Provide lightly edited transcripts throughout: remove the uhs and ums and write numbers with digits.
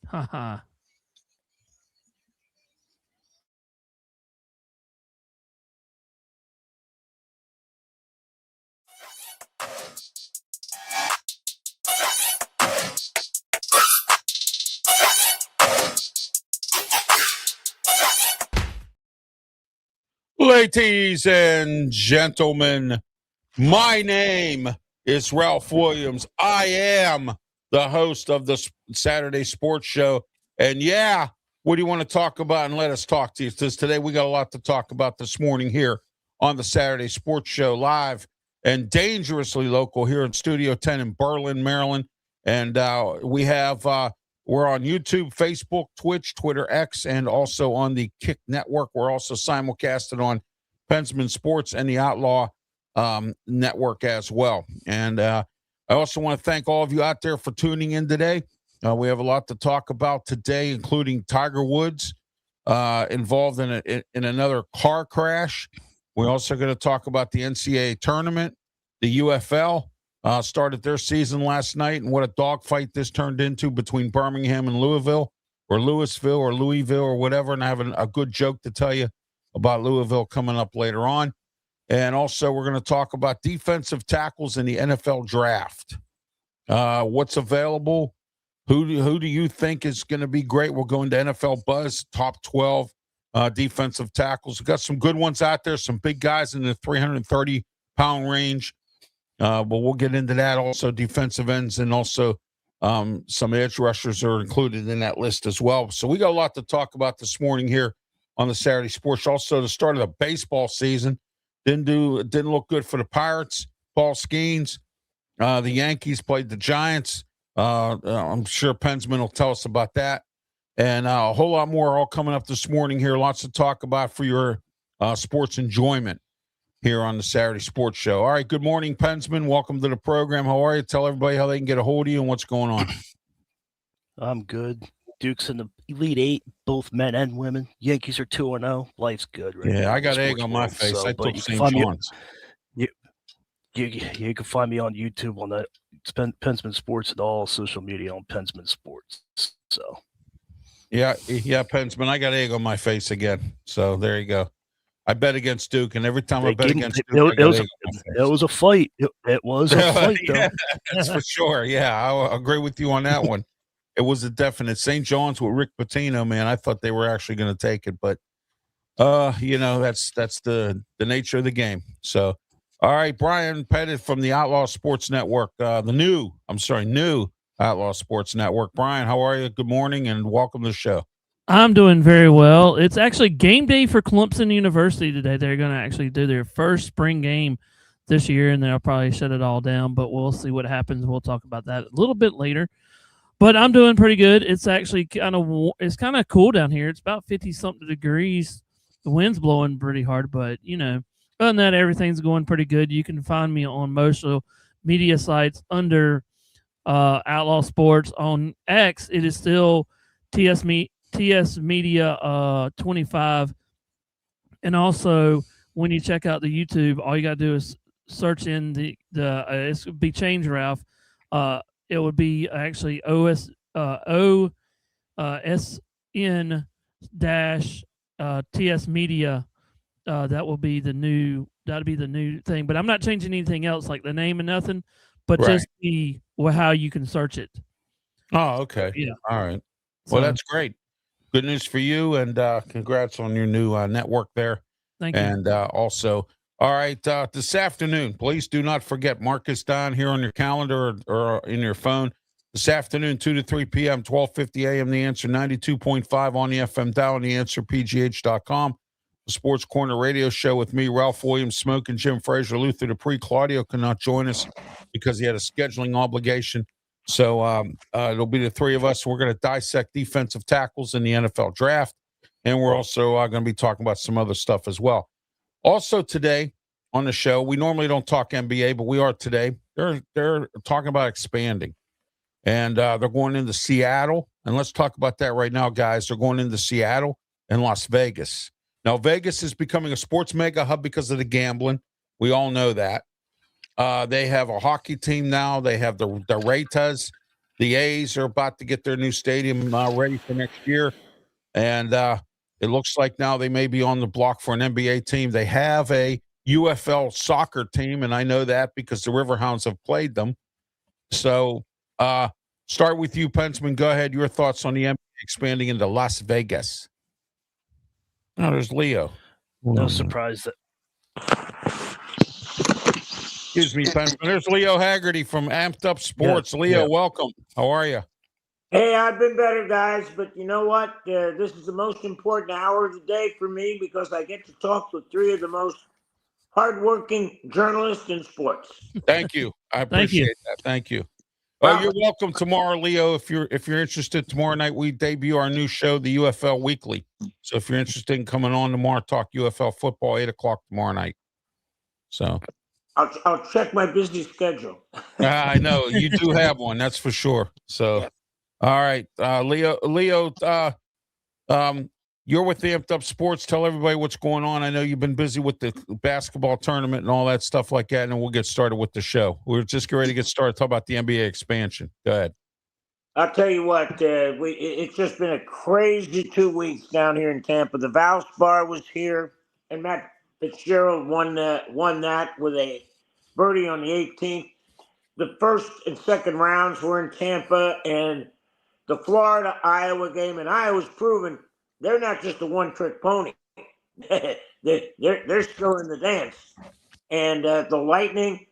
Haha. Ladies and gentlemen, my name is Ralph Williams. I am the host of the Saturday Sports Show. And yeah, what do you want to talk about? And let us talk to you. Because today we got a lot to talk about this morning here on the Saturday Sports Show, live and dangerously local here in Studio 10 in Berlin, Maryland. And we're on YouTube, Facebook, Twitch, Twitter, X, and also on the Kick Network. We're also simulcasted on Pensman Sports and the Outlaw Network as well. And I also want to thank all of you out there for tuning in today. We have a lot to talk about today, including Tiger Woods involved in another car crash. We're also going to talk about the NCAA tournament. The UFL started their season last night, and what a dogfight this turned into between Birmingham and Louisville or Louisville or whatever. And I have a good joke to tell you about Louisville coming up later on. And also we're going to talk about defensive tackles in the NFL draft. What's available? Who do you think is going to be great? We'll go into NFL Buzz, top 12 defensive tackles. We've got some good ones out there, some big guys in the 330-pound range. But we'll get into that. Also, defensive ends and also some edge rushers are included in that list as well. So we got a lot to talk about this morning here on the Saturday Sports. Also, the start of the baseball season didn't look good for the Pirates. Paul Skeens, the Yankees played the Giants. I'm sure Pensman will tell us about that, and a whole lot more all coming up this morning here. Lots to talk about for your sports enjoyment here on the Saturday Sports Show. All right, good morning, Pensman. Welcome to the program. How are you? Tell everybody how they can get a hold of you and what's going on. I'm good. Duke's in the Elite Eight, both men and women. Yankees are 2-0. Life's good. Right now, I got egg on my face. So, I took St. John's. You can find me on YouTube on that Pensman Sports and all social media on Pensman Sports. So, yeah, Pensman. I got egg on my face again. So there you go. I bet against Duke, and every time I bet against Duke, it was a fight. It was a fight, though. Yeah, that's for sure. Yeah, I agree with you on that one. It was a definite. St. John's with Rick Pitino, man. I thought they were actually going to take it, but that's the nature of the game. So, all right, Brian Pettit from the Outlaw Sports Network, new Outlaw Sports Network. Brian, how are you? Good morning and welcome to the show. I'm doing very well. It's actually game day for Clemson University today. They're going to actually do their first spring game this year, and they'll probably shut it all down, but we'll see what happens. We'll talk about that a little bit later. But I'm doing pretty good. It's actually kind of cool down here. It's about 50-something degrees. The wind's blowing pretty hard, but, other than that, everything's going pretty good. You can find me on most media sites under Outlaw Sports. On X, it is still TS Media 25. And also, when you check out the YouTube, all you got to do is search in it would be Change Ralph. It would be actually OSN dash TS Media. That'll be the new thing. But I'm not changing anything else, like the name and nothing, but right. Just how you can search it. Oh, okay. Yeah. All right. Well, that's great. Good news for you, and congrats on your new network there. Thank you. And also, all right, this afternoon, please do not forget, mark this down here on your calendar or in your phone. This afternoon, 2 to 3 p.m., 12:50 a.m., The Answer, 92.5 on the FM dial, and TheAnswerPGH.com. The Sports Corner radio show with me, Ralph Williams, Smoking Jim Frazier, Luther Dupree. Claudio could not join us because he had a scheduling obligation. So it'll be the three of us. We're going to dissect defensive tackles in the NFL draft, and we're also going to be talking about some other stuff as well. Also today on the show, we normally don't talk NBA, but we are today. They're talking about expanding, and they're going into Seattle. And let's talk about that right now, guys. They're going into Seattle and Las Vegas. Now, Vegas is becoming a sports mega hub because of the gambling. We all know that. They have a hockey team now. They have the Ratas. The A's are about to get their new stadium ready for next year. And it looks like now they may be on the block for an NBA team. They have a UFL soccer team, and I know that because the Riverhounds have played them. So start with you, Pensman. Go ahead. Your thoughts on the NBA expanding into Las Vegas. Oh, there's Leo. No surprise that. Excuse me, Pensman. There's Leo Haggerty from Amped Up Sports. Leo, welcome. How are you? Hey, I've been better, guys, but you know what? This is the most important hour of the day for me because I get to talk with three of the most hardworking journalists in sports. Thank you. I appreciate that. Thank you. Oh, you're welcome tomorrow, Leo. If you're interested, tomorrow night we debut our new show, the UFL Weekly. So if you're interested in coming on tomorrow, talk UFL football, 8:00 tomorrow night. So I'll check my busy schedule. I know you do have one, that's for sure. So. Yeah. All right, Leo, you're with the Amped Up Sports. Tell everybody what's going on. I know you've been busy with the basketball tournament and all that stuff like that, and then we'll get started with the show. We're just ready to get started. Talk about the NBA expansion. Go ahead. I'll tell you what, it's just been a crazy 2 weeks down here in Tampa. The Valspar was here, and Matt Fitzgerald won that with a birdie on the 18th. The first and second rounds were in Tampa, and the Florida-Iowa game, and Iowa's proven they're not just a one-trick pony. they're still in the dance. And the Lightning,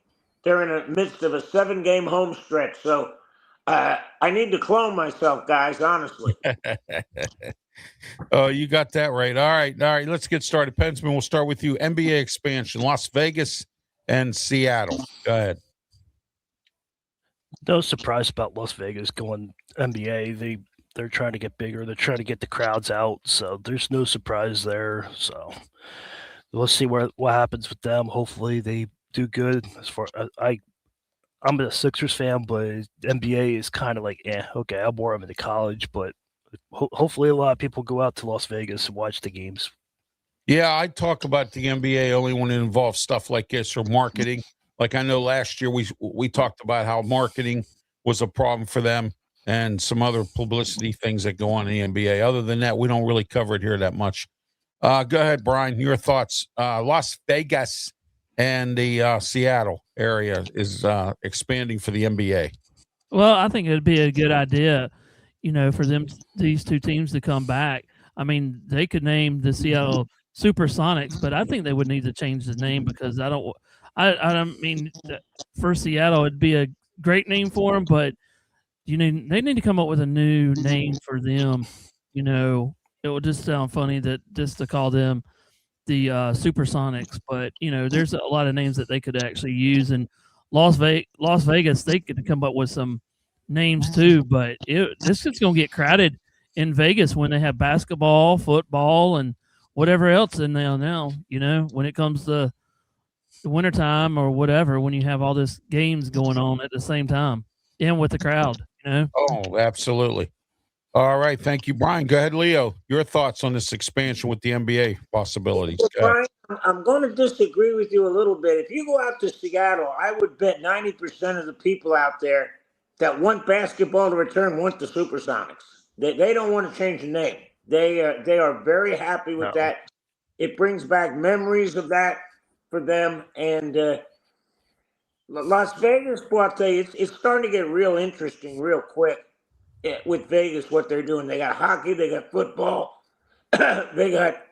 they're in the midst of a 7-game home stretch. So I need to clone myself, guys, honestly. Oh, you got that right. All right. Let's get started. Pensman, we'll start with you. NBA expansion, Las Vegas and Seattle. Go ahead. No surprise about Las Vegas going NBA. They're trying to get bigger. They're trying to get the crowds out. So there's no surprise there. So let's see what happens with them. Hopefully they do good. As far I'm a Sixers fan, but NBA is kind of like, okay, I'm more into college. But hopefully a lot of people go out to Las Vegas and watch the games. Yeah, I talk about the NBA only when it involves stuff like this or marketing. Like I know last year we talked about how marketing was a problem for them and some other publicity things that go on in the NBA. Other than that, we don't really cover it here that much. Go ahead, Brian, your thoughts. Las Vegas and the Seattle area is expanding for the NBA. Well, I think it'd be a good idea, for these two teams to come back. I mean, they could name the Seattle Supersonics, but I think they would need to change the name because I don't mean for Seattle it'd be a great name for them, but they need to come up with a new name for them. It would just sound funny just to call them the Supersonics, but there's a lot of names that they could actually use. And Las Vegas, they could come up with some names too, but this is going to get crowded in Vegas when they have basketball, football, and whatever else in there now. When it comes to the wintertime or whatever, when you have all this games going on at the same time and with the crowd, Oh, absolutely. All right. Thank you, Brian. Go ahead, Leo. Your thoughts on this expansion with the NBA possibilities. Brian, I'm going to disagree with you a little bit. If you go out to Seattle, I would bet 90% of the people out there that want basketball to return want the Supersonics. They don't want to change the name. They are very happy with that. It brings back memories of that for them. And Las Vegas, I'll tell you, it's starting to get real interesting real quick with Vegas, what they're doing. They got hockey, they got football, they got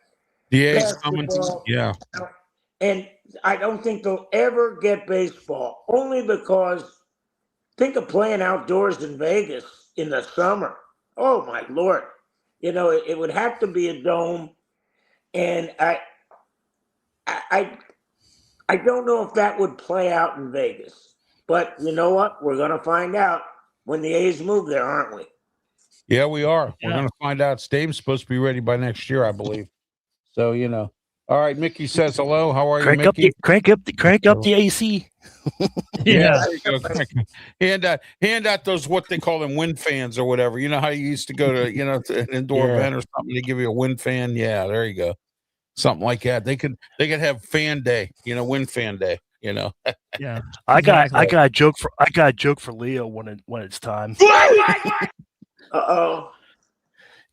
the A's coming. Yeah. And I don't think they'll ever get baseball, only because think of playing outdoors in Vegas in the summer. Oh, my Lord. It would have to be a dome. And I don't know if that would play out in Vegas. But you know what? We're going to find out when the A's move there, aren't we? Yeah, we are. Yeah. We're going to find out. Stadium's supposed to be ready by next year, I believe. So, All right, Mickey says hello. How are you, Mickey? Crank up the AC. Yeah. There you go. Hand out those what they call them wind fans or whatever. You know how you used to go to to an indoor event or something, they give you a wind fan. Yeah, there you go. Something like that. They could have fan day, wind fan day. you know. Yeah, I got exactly. a joke for Leo when it's time. Uh-oh.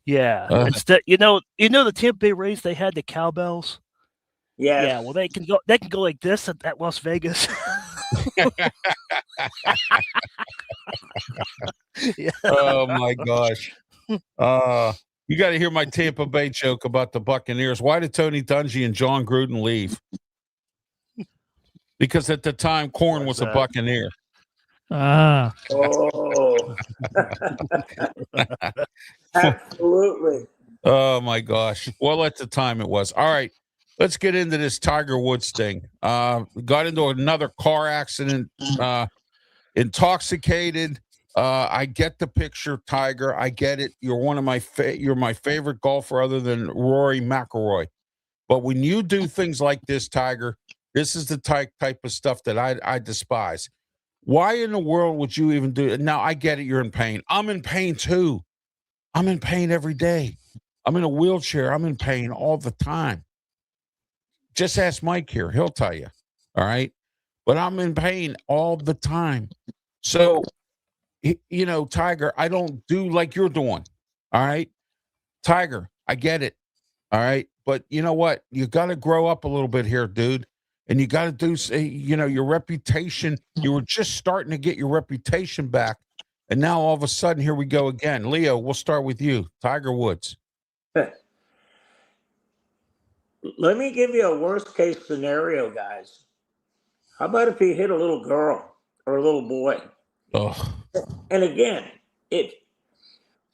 Yeah, Uh. instead, the Tampa Bay Rays, they had the cowbells. Yes. Yeah, well, they can go like this at Las Vegas. Yeah. Oh my gosh. You got to hear my Tampa Bay joke about the Buccaneers. Why did Tony Dungy and John Gruden leave? Because at the time, Corn was What's a that? Buccaneer. Ah, Oh. Absolutely. Oh my gosh. Well, at the time it was. All right. Let's get into this Tiger Woods thing. Got into another car accident, intoxicated. I get the picture, Tiger. I get it. You're one of you're my favorite golfer other than Rory McIlroy. But when you do things like this, Tiger, this is the type of stuff that I despise. Why in the world would you even do it? Now, I get it. You're in pain. I'm in pain too. I'm in pain every day. I'm in a wheelchair. I'm in pain all the time. Just ask Mike here. He'll tell you. All right. But I'm in pain all the time. So, Tiger, I don't do like you're doing. All right. Tiger, I get it. All right. But you know what? You got to grow up a little bit here, dude. And you got to do, your reputation. You were just starting to get your reputation back. And now all of a sudden, here we go again. Leo, we'll start with you. Tiger Woods. Let me give you a worst case scenario, guys. How about if he hit a little girl or a little boy? Oh, And again,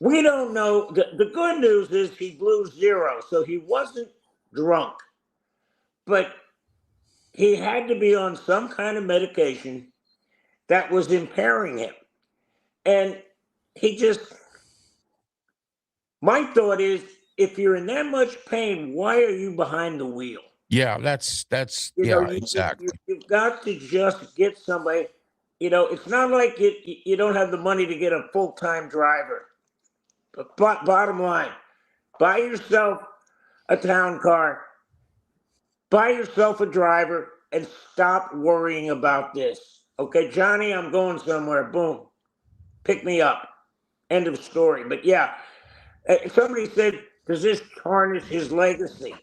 we don't know. The good news is he blew zero, so he wasn't drunk. But he had to be on some kind of medication that was impairing him. And my thought is, if you're in that much pain, why are you behind the wheel? yeah, that's exactly. You've got to just get somebody. It's not like you don't have the money to get a full-time driver. But bottom line, buy yourself a town car, buy yourself a driver, and stop worrying about this. Okay, Johnny, I'm going somewhere. Boom. Pick me up. End of story. But yeah, somebody said, does this tarnish his legacy?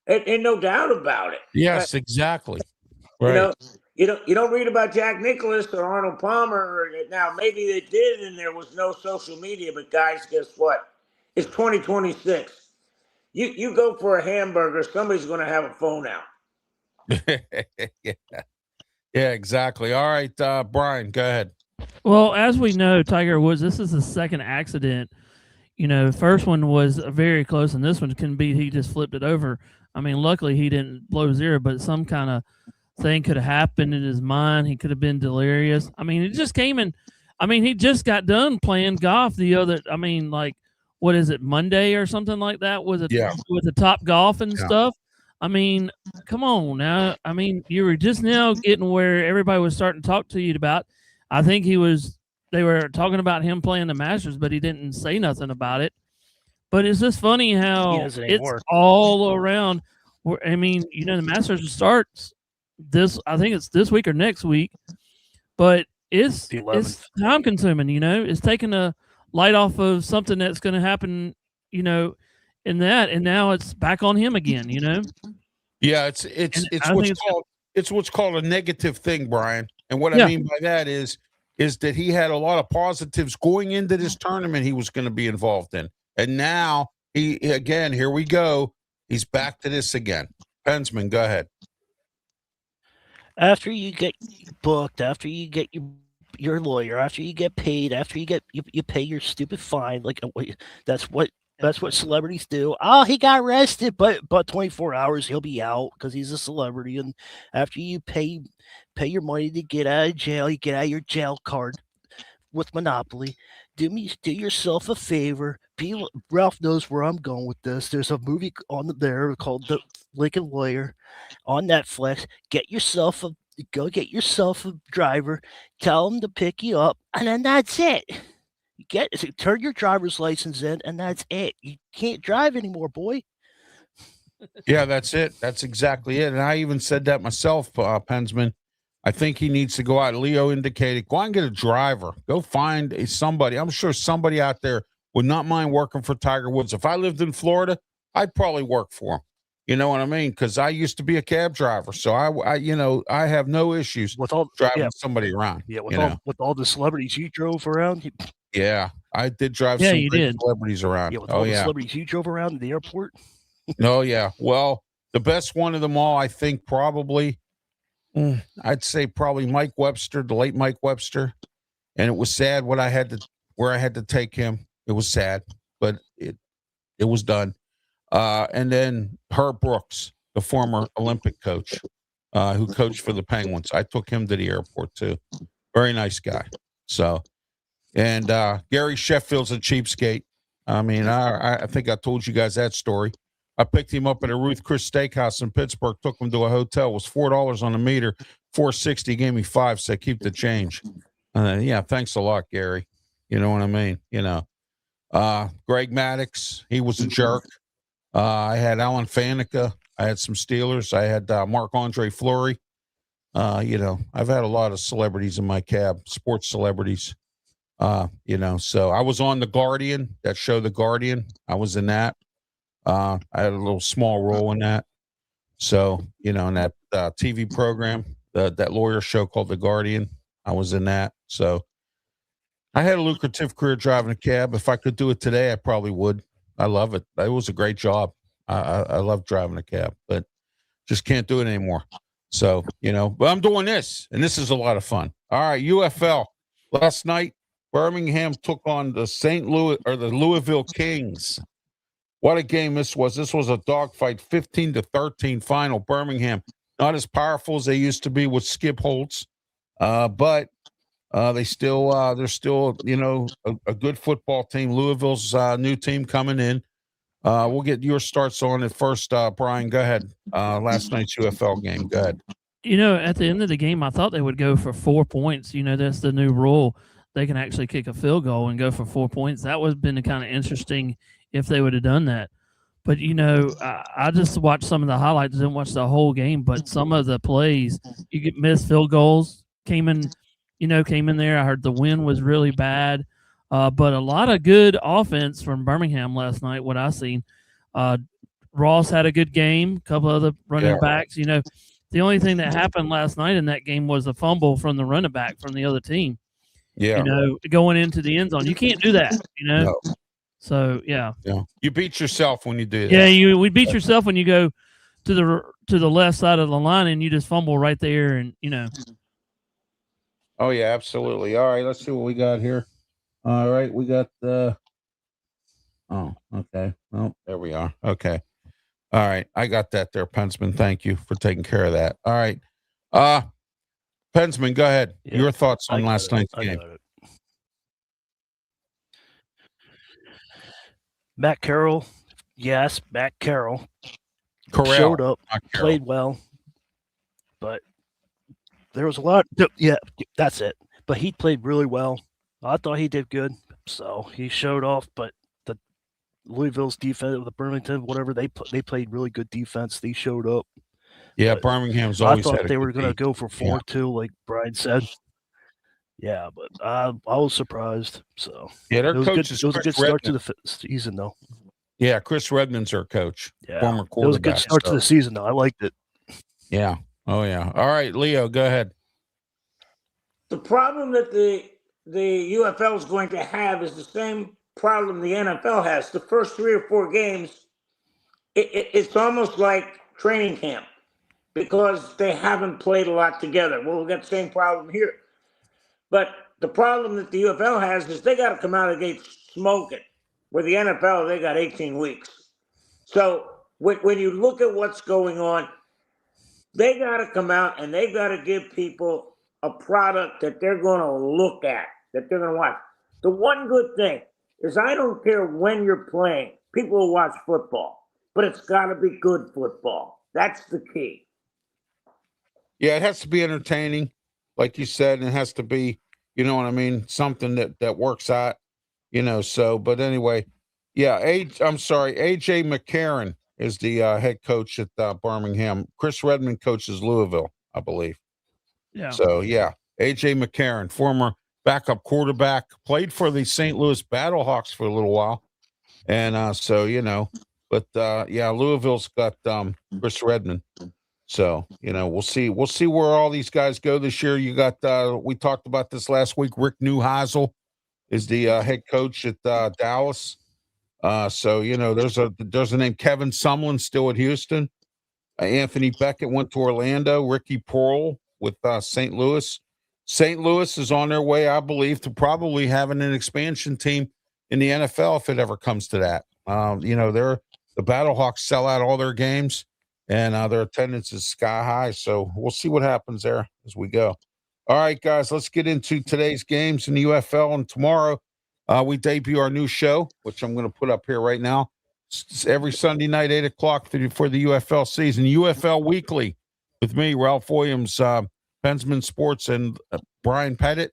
And no doubt about it. Yes, exactly. You know, Right. you don't read about Jack Nicklaus or Arnold Palmer. Now, maybe they did, and there was no social media. But guys, guess what? It's 2026. You go for a hamburger, somebody's going to have a phone out. Yeah. Yeah, exactly. All right, Brian, go ahead. well, as we know, Tiger Woods, this is the second accident. First one was very close, and this one can be he just flipped it over. I mean, luckily he didn't blow zero, but some kind of thing could have happened in his mind. He could have been delirious. I mean, it just came in. I mean, he just got done playing golf what is it, Monday or something like that? Was it with the Top Golf and stuff? I mean, come on now. I mean, you were just now getting where everybody was starting to talk to you about. I think they were talking about him playing the Masters, but he didn't say nothing about it. But it's just funny how it's all around. I mean, the Masters starts I think it's this week or next week, but it's time consuming. It's taking a light off of something that's going to happen. In that, and now it's back on him again. Yeah, it's what's called a negative thing, Brian. And what I mean by that is that he had a lot of positives going into this tournament he was going to be involved in. And now here we go. He's back to this again. Pensman, go ahead. After you get booked, after you get your lawyer, after you get paid, after you pay your stupid fine, that's what celebrities do. Oh, he got arrested, but 24 hours he'll be out because he's a celebrity. And after you pay your money to get out of jail, you get out your jail card with Monopoly. Do yourself a favor. Ralph knows where I'm going with this. There's a movie on there called The Lincoln Lawyer on Netflix. Go get yourself a driver. Tell him to pick you up, and then that's it. Turn your driver's license in, and that's it. You can't drive anymore, boy. Yeah, that's it. That's exactly it. And I even said that myself, Pensman. I think he needs to go out. Leo indicated, go out and get a driver. Go find somebody. I'm sure somebody out there would not mind working for Tiger Woods. If I lived in Florida, I'd probably work for him. You know what I mean? Because I used to be a cab driver, so I have no issues With all driving somebody around. with all the celebrities you drove around, Yeah, I did drive Yeah, some you great did. celebrities around. with Oh all the yeah. celebrities you drove around the airport. Oh yeah. Well, the best one of them all, I think, probably. I'd say probably Mike Webster, the late Mike Webster, and it was sad where I had to take him. It was sad, but it was done. And then Herb Brooks, the former Olympic coach, who coached for the Penguins. I took him to the airport too. Very nice guy. So, and Gary Sheffield's a cheapskate. I mean, I think I told you guys that story. I picked him up at a Ruth Chris Steakhouse in Pittsburgh, took him to a hotel. It was $4 on the meter, $4.60. Gave me $5, said keep the change. Yeah, thanks a lot, Gary. You know what I mean? Greg Maddox, he was a jerk. I had Alan Faneca. I had some Steelers. I had Marc-Andre Fleury. I've had a lot of celebrities in my cab, sports celebrities. So I was on The Guardian, that show, The Guardian. I was in that. I had a little small role in that. So, in that TV program, that lawyer show called The Guardian, I was in that. So I had a lucrative career driving a cab. If I could do it today, I probably would. I love it. It was a great job. I love driving a cab, but just can't do it anymore. So, but I'm doing this, and this is a lot of fun. All right, UFL. Last night, Birmingham took on the Louisville Kings. What a game this was. This was a dogfight, 15-13 final. Birmingham, not as powerful as they used to be with Skip Holtz, but they're still, a good football team. Louisville's new team coming in. We'll get your starts on it first. Brian, go ahead. Last night's UFL game. Go ahead. At the end of the game, I thought they would go for 4 points. That's the new rule. They can actually kick a field goal and go for 4 points. That would have been kind of interesting if they would have done that. But, I just watched some of the highlights, didn't watch the whole game, but some of the plays, you get missed field goals, came in there. I heard the wind was really bad. But a lot of good offense from Birmingham last night, what I seen. Ross had a good game, a couple of the running backs. The only thing that happened last night in that game was a fumble from the running back from the other team. Yeah. Going into the end zone. You can't do that, No. So, yeah. Yeah. You beat yourself when you do that. Yeah, we beat yourself when you go to the left side of the line and you just fumble right there and. Oh, yeah, absolutely. All right, let's see what we got here. All right, we got the. Oh, okay. Well, there we are. Okay. All right, I got that there, Pensman. Thank you for taking care of that. All right. Pensman, go ahead. Yeah, your thoughts on last night's game. Matt Carroll. Yes, Matt Carroll. Corral, showed up, played well, but there was a lot. Yeah, that's it. But he played really well. I thought he did good. So he showed off, but the Louisville's defense, the Birmingham, whatever, they played really good defense. They showed up. Yeah, Birmingham's always. I thought they were going to go for 4-2, like Brian said. Yeah, but I was surprised. So yeah, their coach it was a good start to the season, though. Yeah, Chris Redmond's our coach. Yeah, former quarterback. It was a good start to the season, though. I liked it. Yeah. Oh yeah. All right, Leo, go ahead. The problem that the UFL is going to have is the same problem the NFL has. The first 3 or 4 games, it's almost like training camp because they haven't played a lot together. Well, we've got the same problem here. But the problem that the UFL has is they got to come out of the gate smoking. Where the NFL, they got 18 weeks. So when you look at what's going on, they got to come out and they got to give people a product that they're going to look at, that they're going to watch. The one good thing is I don't care when you're playing. People will watch football, but it's got to be good football. That's the key. Yeah, it has to be entertaining, like you said, and it has to be, you know what I mean, something that works out, so, but anyway, yeah, AJ McCarron, is the head coach at Birmingham. Chris Redmond coaches Louisville, I believe. Yeah. So, yeah, A.J. McCarron, former backup quarterback, played for the St. Louis Battlehawks for a little while. And so, but yeah, Louisville's got Chris Redmond. So, we'll see where all these guys go this year. You got we talked about this last week. Rick Neuheisel is the head coach at Dallas. So, there's a name, Kevin Sumlin, still at Houston. Anthony Beckett went to Orlando. Ricky Pearl with St. Louis. St. Louis is on their way, I believe, to probably having an expansion team in the NFL if it ever comes to that. The Battlehawks sell out all their games, and their attendance is sky high. So we'll see what happens there as we go. All right, guys, let's get into today's games in the UFL. And tomorrow we debut our new show, which I'm going to put up here right now. It's every Sunday night, 8 o'clock for the UFL season. UFL Weekly with me, Ralph Willams, Pensman Sports, and Brian Pettit.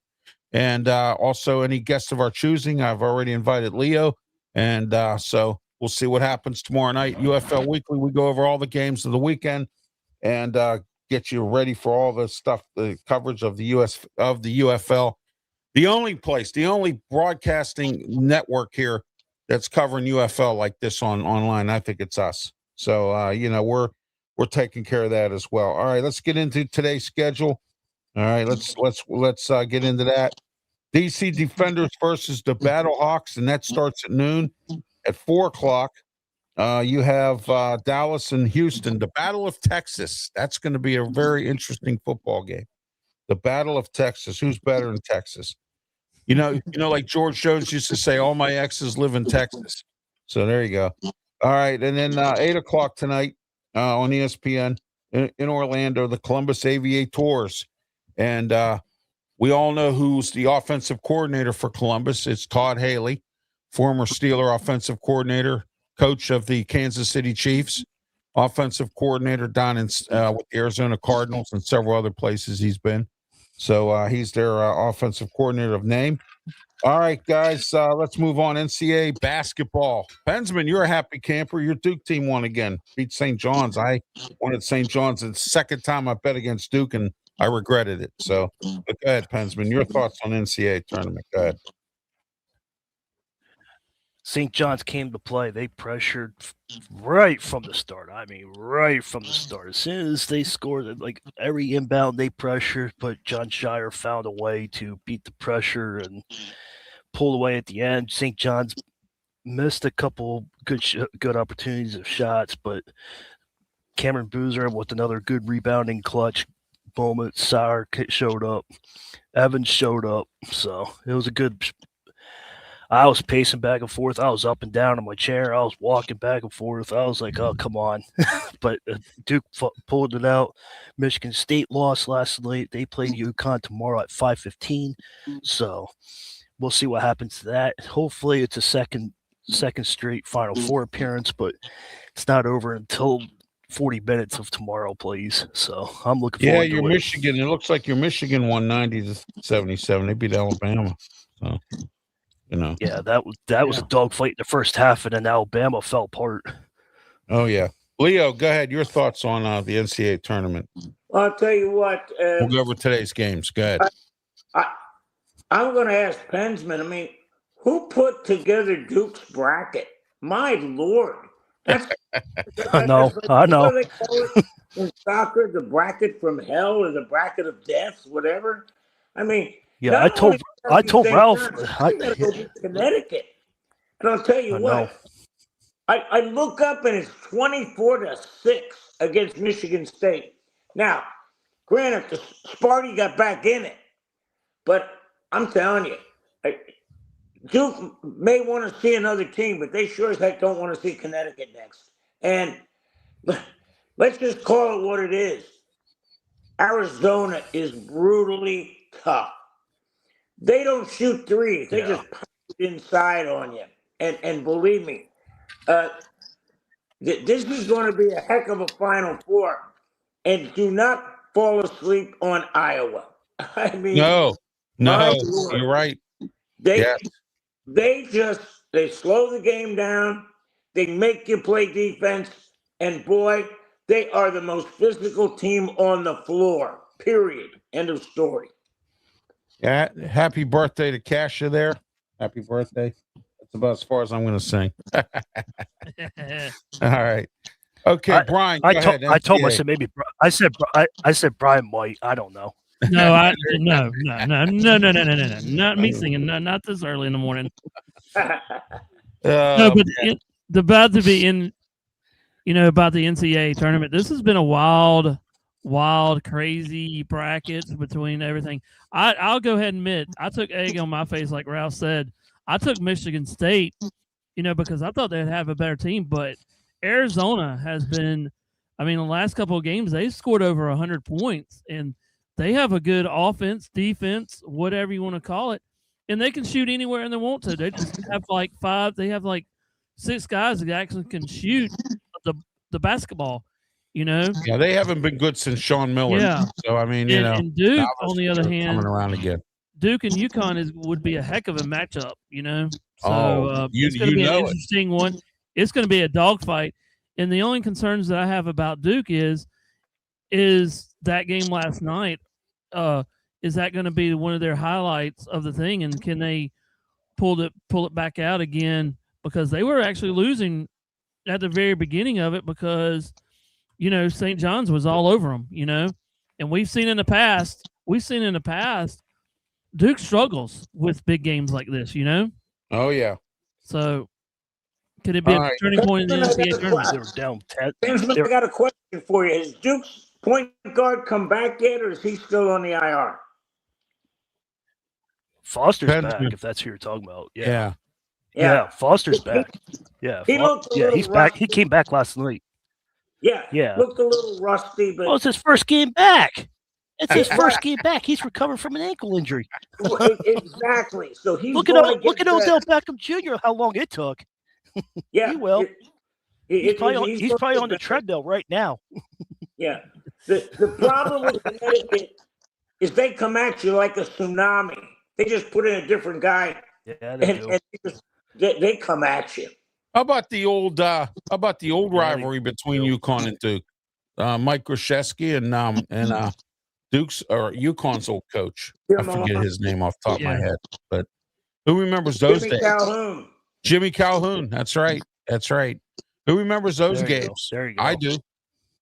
And also any guests of our choosing. I've already invited Leo. And so we'll see what happens tomorrow night. UFL Weekly, we go over all the games of the weekend and get you ready for all the stuff, the coverage of the UFL. The only broadcasting network here that's covering UFL like this online. I think it's us. So we're taking care of that as well. All right, let's get into today's schedule. All right, let's get into that. DC Defenders versus the Battlehawks, and that starts at noon. At 4 o'clock, you have Dallas and Houston, the Battle of Texas. That's going to be a very interesting football game. The Battle of Texas. Who's better in Texas? Like George Jones used to say, all my exes live in Texas. So there you go. All right, and then 8 o'clock tonight on ESPN in Orlando, the Columbus Aviators. And we all know who's the offensive coordinator for Columbus. It's Todd Haley, former Steeler offensive coordinator, coach of the Kansas City Chiefs, offensive coordinator down in with the Arizona Cardinals and several other places he's been. So he's their offensive coordinator of name. All right, guys, let's move on. NCAA basketball. Pensman, you're a happy camper. Your Duke team won again. Beat St. John's. I wanted St. John's. It's the second time I bet against Duke, and I regretted it. So but go ahead, Pensman. Your thoughts on NCAA tournament. Go ahead. St. John's came to play. They pressured right from the start. I mean, right from the start. As soon as they scored, like every inbound, they pressured, but John Shire found a way to beat the pressure and pull away at the end. St. John's missed a couple good opportunities of shots, but Cameron Boozer with another good rebounding clutch moment. Sauer showed up. Evans showed up. So it was a good. I was pacing back and forth. I was up and down in my chair. I was walking back and forth. I was like, oh, come on. But Duke pulled it out. Michigan State lost last night. They play UConn tomorrow at 5:15. So we'll see what happens to that. Hopefully it's a second straight Final Four appearance, but it's not over until 40 minutes of tomorrow, please. So I'm looking forward to it. Yeah, your Michigan. It looks like your Michigan won 90-77. They beat Alabama. So. Yeah, that was a dogfight in the first half, and then Alabama fell apart. Oh yeah, Leo, go ahead. Your thoughts on the NCAA tournament? I'll tell you what. We'll go over today's games. Go ahead. I'm going to ask Pensman. I mean, who put together Duke's bracket? My Lord, that's I know. What do they call it in soccer? The bracket from hell or the bracket of death, whatever. I mean. Yeah, I told Ralph. I gotta go to Connecticut, and I'll tell you what. I look up and it's 24-6 against Michigan State. Now, granted, the Sparty got back in it, but I'm telling you, Duke may want to see another team, but they sure as heck don't want to see Connecticut next. And let's just call it what it is. Arizona is brutally tough. They don't shoot threes. They just punch it inside on you. And believe me, this is going to be a heck of a Final Four. And do not fall asleep on Iowa. I mean, no, you're right. They slow the game down. They make you play defense. And boy, they are the most physical team on the floor. Period. End of story. Yeah, happy birthday to Cassia there. Happy birthday. That's about as far as I'm going to sing. All right. Okay, Brian, go ahead. I told him, I NCAA. said maybe I said Brian might. I don't know. No, no, not me singing. Not this early in the morning. No, but about to be in, about the NCAA tournament. This has been a wild, crazy brackets between everything. I'll go ahead and admit I took egg on my face, like Ralph said. I took Michigan State, because I thought they'd have a better team, but Arizona has been. I mean, the last couple of games they've scored over 100 points, and they have a good offense, defense, whatever you want to call it, and they can shoot anywhere and they want to. They just have like five. They have like 6 guys that actually can shoot the basketball. Yeah, they haven't been good since Sean Miller. Yeah. So I mean, and Duke, on the other hand, coming around again. Duke and UConn would be a heck of a matchup. So it's going to be an interesting one. It's going to be a dogfight. And the only concerns that I have about Duke is that game last night. Is that going to be one of their highlights of the thing? And can they pull it back out again? Because they were actually losing at the very beginning of it because, St. John's was all over them, and we've seen in the past, Duke struggles with big games like this, Oh, yeah. So could it be a turning point in the NCAA tournament? They were down 10. Benjamin, I got a question for you. Has Duke's point guard come back yet, or is he still on the IR? Foster's back, if that's who you're talking about. Yeah. Foster's back. Yeah, he's back. He came back last night. Yeah. Looked a little rusty, but it's his first game back. It's his first game back. He's recovering from an ankle injury. Exactly. So he's look at Odell Beckham Jr. How long it took. Yeah, he will. He's probably on the treadmill right now. Yeah. The problem with Connecticut is they come at you like a tsunami. They just put in a different guy. Yeah, they do. They come at you. How about the old rivalry between UConn and Duke? Mike Krzyzewski and Duke's or UConn's old coach. I forget his name off the top of my head, but who remembers those days? Jimmy Calhoun. That's right. Who remembers those games? There you go. I do.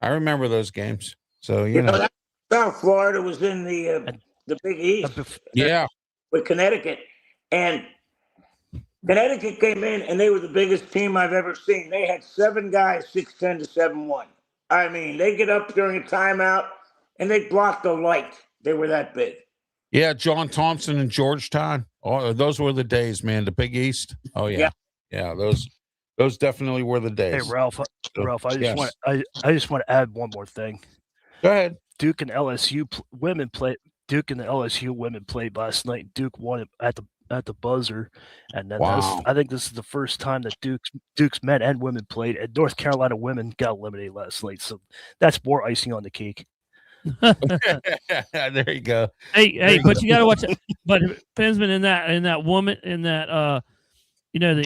I remember those games. So South Florida was in the Big East. Yeah. With Connecticut, and Connecticut came in, and they were the biggest team I've ever seen. They had 7 guys, 6'10" to 7'1". I mean, they get up during a timeout, and they block the light. They were that big. Yeah, John Thompson and Georgetown. Oh, those were the days, man. The Big East. Oh yeah. Those definitely were the days. Hey, Ralph, I just want to add one more thing. Go ahead. Duke and LSU women played. Duke and the LSU women played last night. Duke won it at the buzzer, and then I think this is the first time that Duke's men and women played. And North Carolina women got eliminated last night, so that's more icing on the cake. There you go. Hey, but you got to watch it. But Pensman in that woman in that the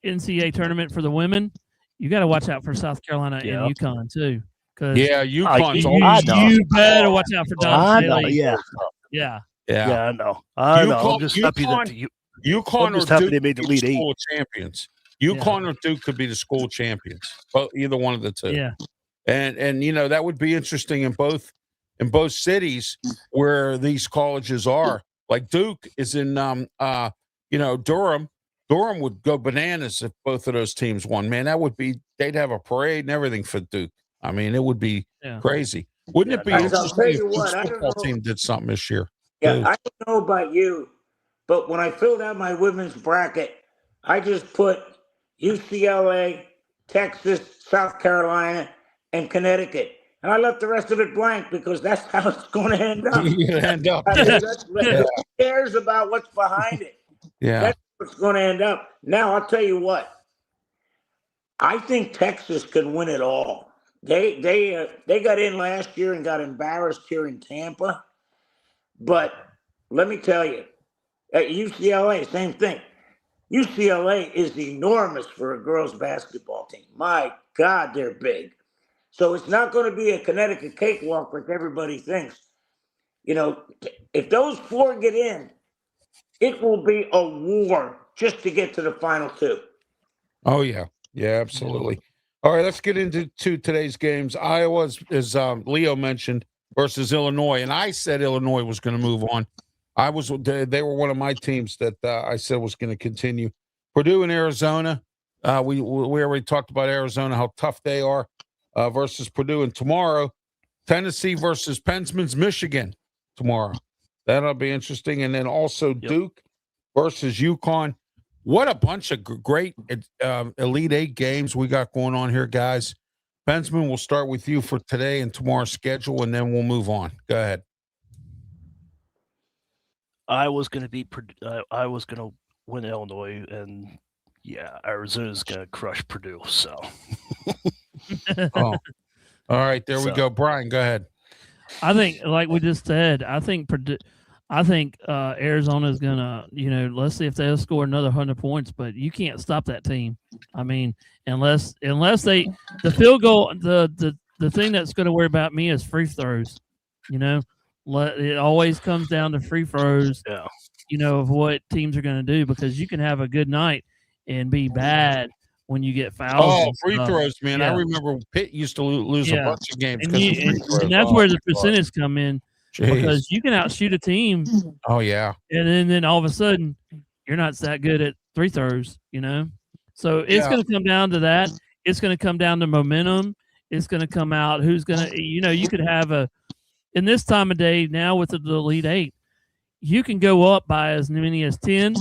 NCAA tournament for the women, you got to watch out for South Carolina and UConn too. UConn's you better watch out for Don Staley. Yeah, I know. I'm just happy that UConn or Duke they made the lead 8 school champions. UConn or Duke could be the school champions. Well, either one of the two. Yeah. And that would be interesting in both cities where these colleges are. Like Duke is in Durham. Durham would go bananas if both of those teams won. Man, they'd have a parade and everything for Duke. I mean, it would be crazy. Wouldn't it be interesting if the football team did something this year? Yeah, I don't know about you, but when I filled out my women's bracket, I just put UCLA, Texas, South Carolina, and Connecticut. And I left the rest of it blank because that's how it's going to end up. Who cares about what's behind it? Yeah. That's what's going to end up. Now, I'll tell you what. I think Texas can win it all. They got in last year and got embarrassed here in Tampa. But let me tell you, at UCLA, same thing. UCLA is enormous for a girls basketball team. My God, they're big. So it's not going to be a Connecticut cakewalk like everybody thinks. If those four get in, it will be a war just to get to the final two. Oh yeah, yeah, absolutely. All right, let's get into today's games. Iowa, as Leo mentioned, versus Illinois, and I said Illinois was going to move on. They were one of my teams that I said was going to continue. Purdue and Arizona. We already talked about Arizona, how tough they are versus Purdue, and tomorrow, Tennessee versus Pennsman's Michigan. Tomorrow, that'll be interesting, and then also Duke versus UConn. What a bunch of great Elite Eight games we got going on here, guys. Pensman, we'll start with you for today and tomorrow's schedule, and then we'll move on. Go ahead. I was going to win Illinois, and Arizona's going to crush Purdue. So, all right, there we go. Brian, go ahead. I think, like we just said, I think Arizona is gonna, let's see if they'll score another 100 points, but you can't stop that team. I mean, unless the field goal, the thing that's going to worry about me is free throws. It always comes down to free throws. Yeah. Of what teams are going to do, because you can have a good night and be bad when you get fouled. Oh, free throws, man! Yeah. I remember Pitt used to lose a bunch of games and that's where the percentage come in. Jeez. Because you can outshoot a team. Oh yeah, and then all of a sudden you're not that good at free throws. So it's going to come down to that. It's going to come down to momentum. It's going to come out who's going to. You could have in this time of day now with the Elite Eight, you can go up by as many as 10,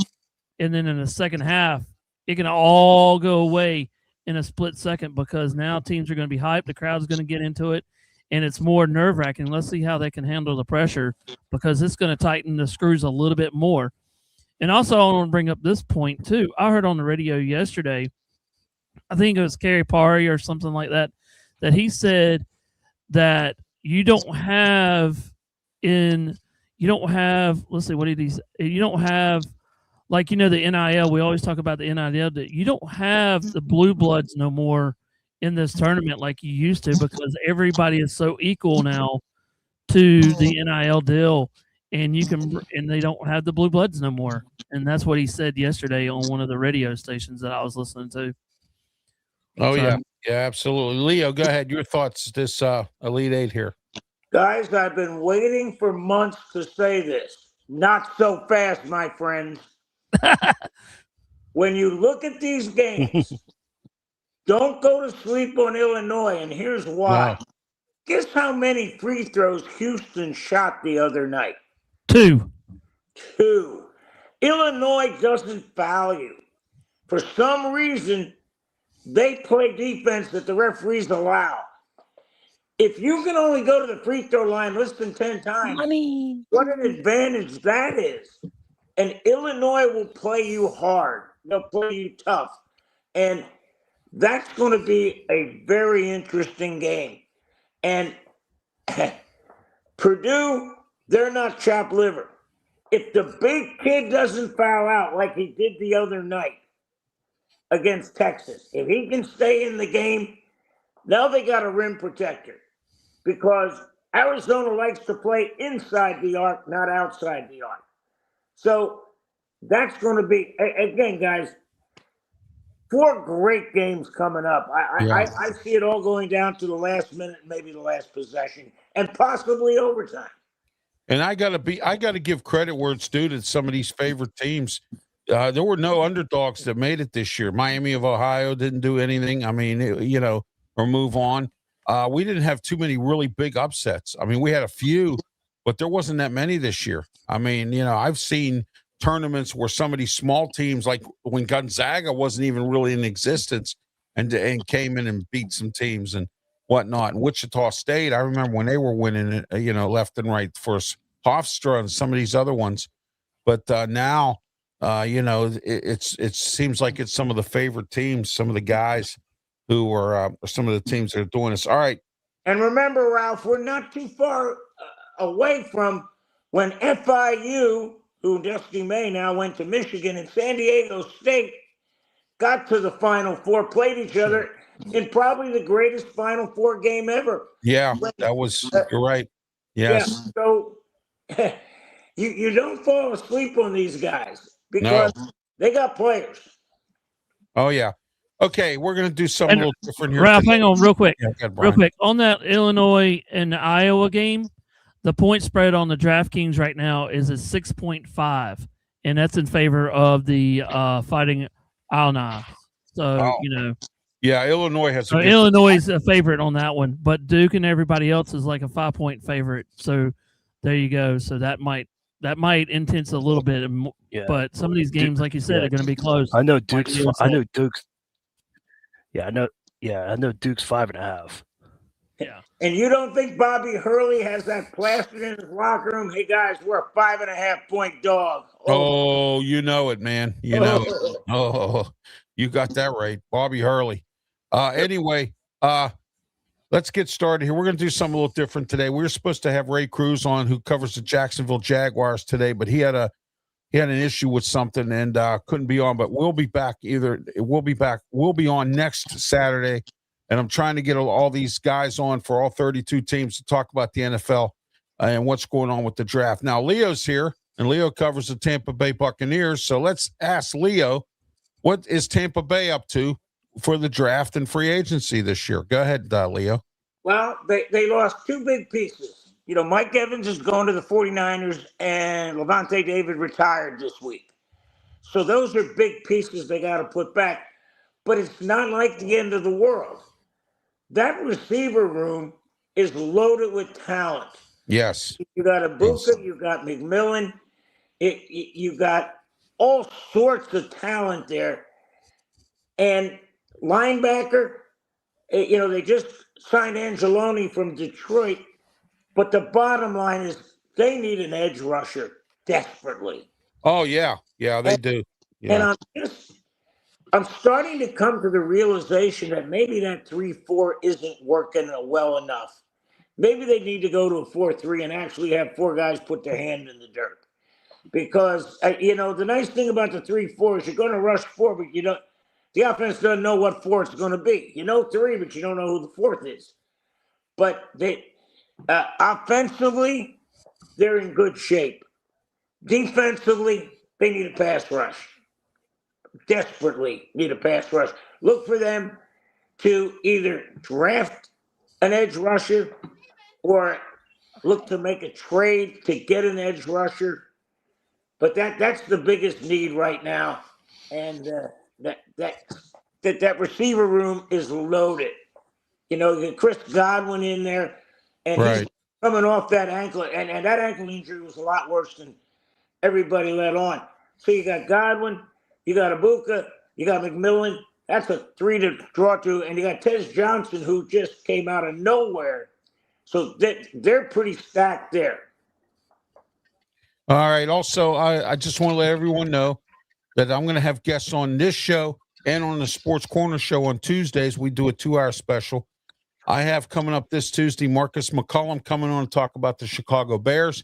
and then in the second half, it can all go away in a split second, because now teams are going to be hyped. The crowd's going to get into it, and it's more nerve-wracking. Let's see how they can handle the pressure, because it's going to tighten the screws a little bit more. And also, I want to bring up this point, too. I heard on the radio yesterday, I think it was Kerry Parry or something like that, that he said that you don't have, let's see, what did he say? You don't have, like, the NIL, we always talk about the NIL, that you don't have the blue bloods no more in this tournament like you used to, because everybody is so equal now to the NIL deal, and they don't have the blue bloods no more. And that's what he said yesterday on one of the radio stations that I was listening to. Yeah, absolutely. Leo, go ahead. Your thoughts, this Elite Eight here. Guys, I've been waiting for months to say this. Not so fast, my friends. When you look at these games, don't go to sleep on Illinois, and here's why. Wow. Guess how many free throws Houston shot the other night? 2. Illinois doesn't foul you. For some reason, they play defense that the referees allow. If you can only go to the free throw line less than 10 times, what an advantage that is. And Illinois will play you hard. They'll play you tough. And that's going to be a very interesting game. And Purdue, they're not chopped liver. If the big kid doesn't foul out like he did the other night against Texas, if he can stay in the game, now they got a rim protector, because Arizona likes to play inside the arc, not outside the arc. So that's going to be, again, guys, 4 great games coming up. I see it all going down to the last minute, maybe the last possession, and possibly overtime. And I gotta give credit where it's due to some of these favorite teams. There were no underdogs that made it this year. Miami of Ohio didn't do anything. I mean, or move on. We didn't have too many really big upsets. I mean, we had a few, but there wasn't that many this year. I mean, I've seen tournaments where some of these small teams, like when Gonzaga wasn't even really in existence, and came in and beat some teams and whatnot. And Wichita State, I remember when they were winning it, left and right for Hofstra and some of these other ones. But now, it seems like it's some of the favorite teams, some of the guys who are some of the teams that are doing this. All right. And remember, Ralph, we're not too far away from when FIU, who Dusty May now went to Michigan, and San Diego State got to the Final Four, played each other in probably the greatest Final Four game ever. Yeah, that was, you're right. Yes. Yeah, so you don't fall asleep on these guys because they got players. Oh, yeah. Okay, we're going to do something a little different here. Ralph, hang on real quick. Yeah, go ahead, Real Brian. quick. On that Illinois and Iowa game, the point spread on the DraftKings right now is at 6.5, and that's in favor of the Fighting Illini. So, Yeah, Illinois has a good Illinois is a favorite on that one, but Duke and everybody else is like a 5-point favorite. So there you go. So that might intense a little bit, but some of these games, like you said, are going to be close. I know Duke's. I know Duke's 5.5. Yeah. And you don't think Bobby Hurley has that plastered in his locker room? Hey guys, we're a 5.5-point dog. Oh, you know it, man. You know it. Oh, you got that right. Bobby Hurley. Anyway, let's get started here. We're going to do something a little different today. We were supposed to have Ray Cruz on, who covers the Jacksonville Jaguars today, but he had an issue with something and couldn't be on, but we'll be back. We'll be on next Saturday, and I'm trying to get all these guys on for all 32 teams to talk about the NFL and what's going on with the draft. Now, Leo's here, and Leo covers the Tampa Bay Buccaneers, so let's ask Leo, what is Tampa Bay up to for the draft and free agency this year? Go ahead, Leo. Well, they lost two big pieces. Mike Evans is going to the 49ers, and Levante David retired this week. So those are big pieces they got to put back. But it's not like the end of the world. That receiver room is loaded with talent. Yes. You got Ibuka, you got McMillan, you got all sorts of talent there. And linebacker, they just signed Angeloni from Detroit. But the bottom line is they need an edge rusher desperately. Oh, yeah. Yeah, they do. Yeah. And I'm starting to come to the realization that maybe that 3-4 isn't working well enough. Maybe they need to go to a 4-3 and actually have four guys put their hand in the dirt. Because, the nice thing about the 3-4 is you're going to rush four, but the offense doesn't know what four it's going to be. You know three, but you don't know who the fourth is. But offensively, they're in good shape. Defensively, they need a pass rush. Desperately need a pass rush. Look for them to either draft an edge rusher or look to make a trade to get an edge rusher. But that's the biggest need right now. And that receiver room is loaded. You get Chris Godwin in there, and he's coming off that ankle, and that ankle injury was a lot worse than everybody let on. So you got Godwin, you got Ibuka, you got McMillan. That's a three to draw to, and you got Tez Johnson, who just came out of nowhere. So they're pretty stacked there. All right. Also, I just want to let everyone know that I'm going to have guests on this show and on the Sports Corner show on Tuesdays. We do a 2-hour special. I have coming up this Tuesday, Marcus McCollum coming on to talk about the Chicago Bears.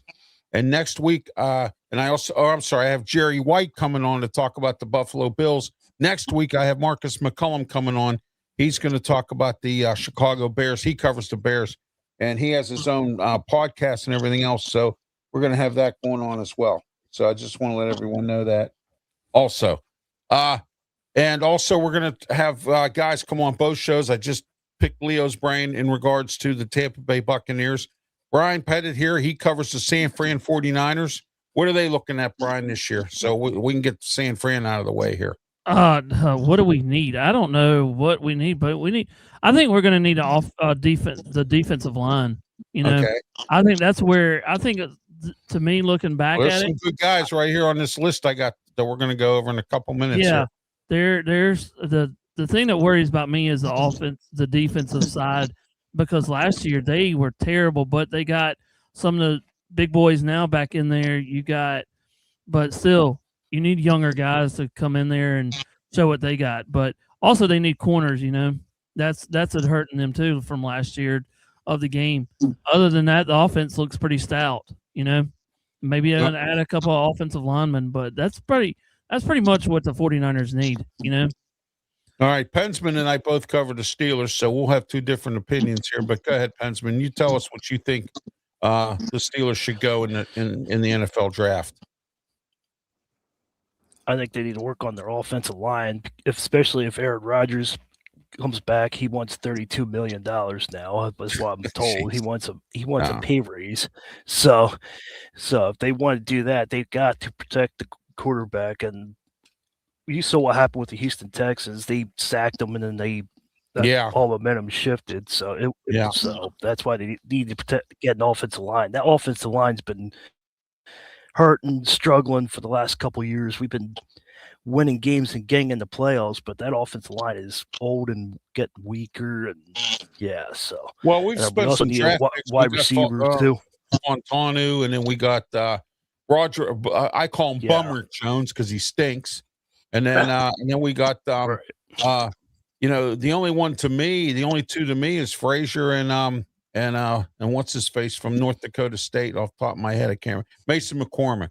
And next week, I have Jerry White coming on to talk about the Buffalo Bills. Next week, I have Marcus McCollum coming on. He's going to talk about the Chicago Bears. He covers the Bears, and he has his own podcast and everything else. So we're going to have that going on as well. So I just want to let everyone know that also. And also, we're going to have guys come on both shows. I just picked Leo's brain in regards to the Tampa Bay Buccaneers. Brian Pettit here. He covers the San Fran 49ers. What are they looking at, Brian, this year? So we can get San Fran out of the way here. What do we need? I don't know what we need, but I think we're going to need the defensive line. Okay. I think that's where to me, looking back there's at some good guys right here on this list I got that we're going to go over in a couple minutes. Yeah, there's the thing that worries about me is the defensive side, because last year they were terrible, but they got some of the big boys now back in there. But still, you need younger guys to come in there and show what they got. But also they need corners. That's hurting them too from last year of the game. Other than that, the offense looks pretty stout. maybe add a couple of offensive linemen, but that's pretty much what the 49ers need, All right, Pensman and I both cover the Steelers, so we'll have two different opinions here. But go ahead, Pensman. You tell us what you think the Steelers should go in the NFL draft. I think they need to work on their offensive line, especially if Aaron Rodgers comes back. He wants $32 million now. That's what I'm told. He wants a pay raise. So if they want to do that, they've got to protect the quarterback. And you saw what happened with the Houston Texans. They sacked them, and then all momentum shifted. So so that's why they need to get an offensive line. That offensive line's been hurt and struggling for the last couple of years. We've been winning games and getting in the playoffs, but that offensive line is old and getting weaker. And we've spent some draft picks. Wide receivers too. Montanu, and then we got Roger. I call him Bummer Jones because he stinks. And then we got the only two to me is Frazier and what's his face from North Dakota State, off the top of my head, I can't remember. Mason McCormick.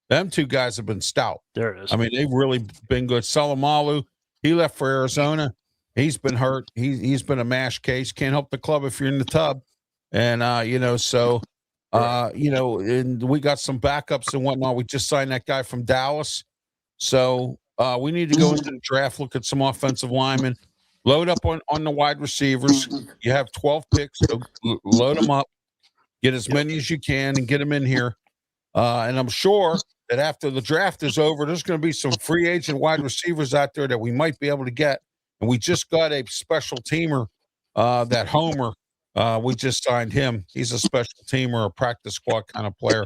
Them two guys have been stout. There it is. I mean, they've really been good. Salamalu, he left for Arizona. He's been hurt. He's been a mash case. Can't help the club if you're in the tub. And and we got some backups and whatnot. We just signed that guy from Dallas. So we need to go into the draft, look at some offensive linemen. Load up on the wide receivers. You have 12 picks, so load them up. Get as many as you can and get them in here. And I'm sure that after the draft is over, there's going to be some free agent wide receivers out there that we might be able to get. And we just got a special teamer, that Homer. We just signed him. He's a special teamer, a practice squad kind of player.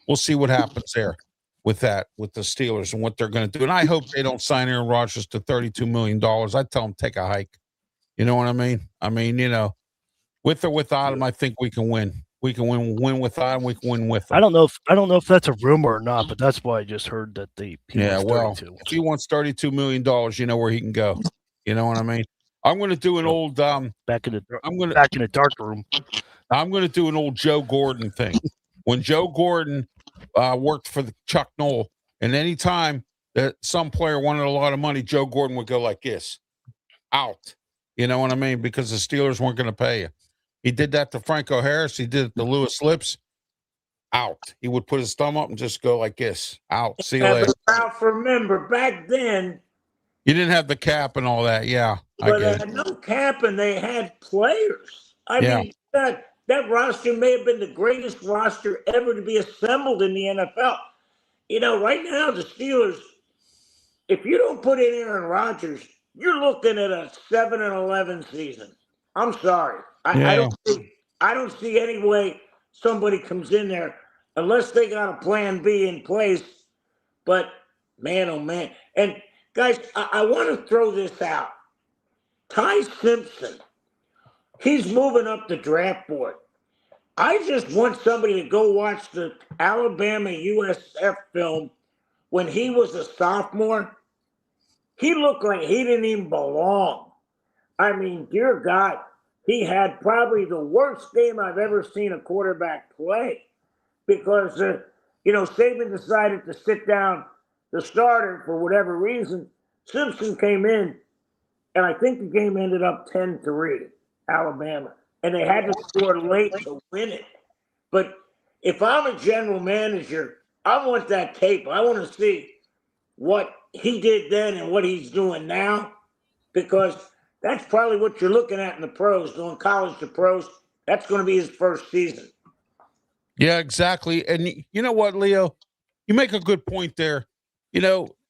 We'll see what happens there with the Steelers and what they're going to do. And I hope they don't sign Aaron Rodgers to $32 million. I tell them, take a hike. You know what I mean? With or without him, I think we can win. We can win without him. We can win with him. I don't know if that's a rumor or not, but that's why I just heard that he wants 32. If he wants $32 million, you know where he can go. You know what I mean? I'm going to do an old back in the dark room. I'm going to do an old Joe Gordon thing. When Joe Gordon worked for the Chuck Noll, and any time that some player wanted a lot of money, Joe Gordon would go like this, out. You know what I mean? Because the Steelers weren't going to pay you. He did that to Franco Harris. He did it to Lewis Lips. Out. He would put his thumb up and just go like this. Out. See you later. Ralph, remember back then, you didn't have the cap and all that. Yeah, but they had no cap and they had players. I mean, that roster may have been the greatest roster ever to be assembled in the NFL. Right now the Steelers, if you don't put in Aaron Rodgers, you're looking at a 7-11 season. I'm sorry. I don't see any way somebody comes in there unless they got a plan B in place. But man, oh man. And guys, I want to throw this out. Ty Simpson, he's moving up the draft board. I just want somebody to go watch the Alabama USF film when he was a sophomore. He looked like he didn't even belong. I mean, dear God, he had probably the worst game I've ever seen a quarterback play because, Saban decided to sit down the starter for whatever reason. Simpson came in, and I think the game ended up 10-3, Alabama. And they had to score late to win it. But if I'm a general manager, I want that tape. I want to see what he did then and what he's doing now, because that's probably what you're looking at in the pros, doing college to pros. That's going to be his first season. Yeah, exactly. And you know what, Leo? You make a good point there.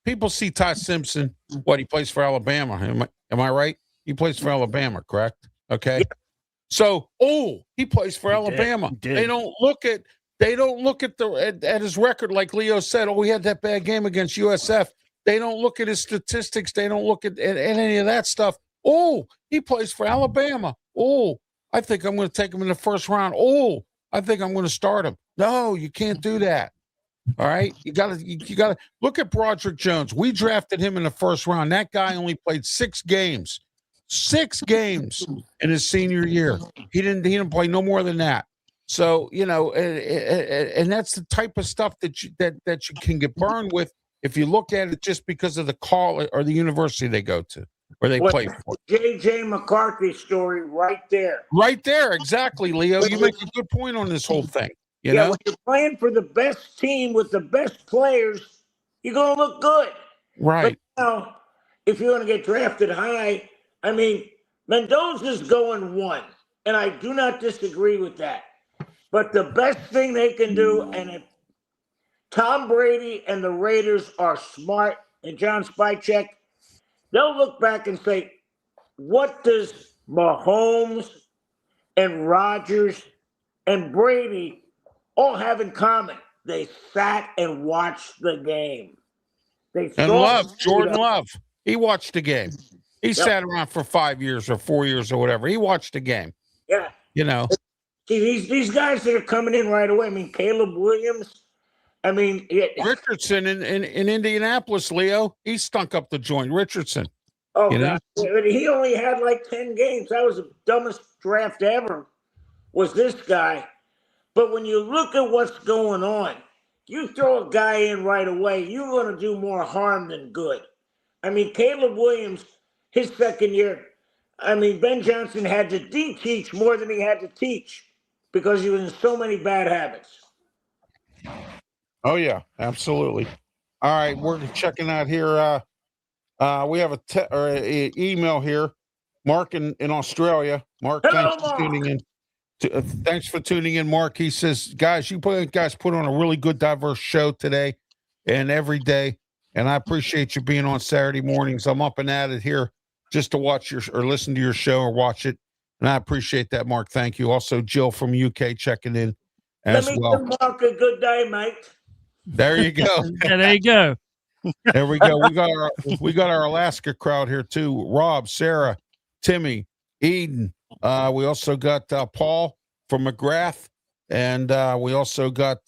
People see Ty Simpson, he plays for Alabama. Am I right? He plays for Alabama, correct? Okay. Yeah. So, he plays for Alabama. Did. They don't look at at his record, like Leo said. He had that bad game against USF. They don't look at his statistics. They don't look at any of that stuff. He plays for Alabama. I think I'm going to take him in the first round. I think I'm going to start him. No, you can't do that. All right, you got to look at Broderick Jones. We drafted him in the first round. That guy only played 6 games. 6 games in his senior year. He didn't play no more than that. So and that's the type of stuff that you can get burned with if you look at it just because of the college or the university they go to or they play for. J.J. McCarthy story right there. Right there, exactly, Leo. You make a good point on this whole thing. You know, when you're playing for the best team with the best players, you're going to look good. Right. But now, if you're going to get drafted high, I mean, Mendoza's going 1, and I do not disagree with that. But the best thing they can do, and if Tom Brady and the Raiders are smart, and John Spycheck, they'll look back and say, what does Mahomes and Rodgers and Brady all have in common? They sat and watched the game. Jordan Love, he watched the game. He sat around for 5 years or 4 years or whatever. He watched the game. Yeah. See, these guys that are coming in right away. I mean, Caleb Williams. I mean, Richardson in Indianapolis, Leo. He stunk up the joint. Richardson. Oh, God. He only had like 10 games. That was the dumbest draft ever, was this guy. But when you look at what's going on, you throw a guy in right away, you're going to do more harm than good. I mean, Caleb Williams, his second year, I mean, Ben Johnson had to de-teach more than he had to teach because he was in so many bad habits. Oh, yeah, absolutely. All right, we're checking out here. We have an email here. Mark in Australia. Mark, thanks for tuning in. Thanks for tuning in, Mark. He says, guys, you guys put on a really good, diverse show today and every day, and I appreciate you being on Saturday mornings. I'm up and at it here just to watch or listen to your show or watch it, and I appreciate that, Mark. Thank you. Also, Jill from UK checking in as well. Let me give Mark a good day, mate. There you go. Yeah, there you go. There we go. We got our Alaska crowd here too. Rob, Sarah, Timmy, Eden. We also got Paul from McGrath, and we also got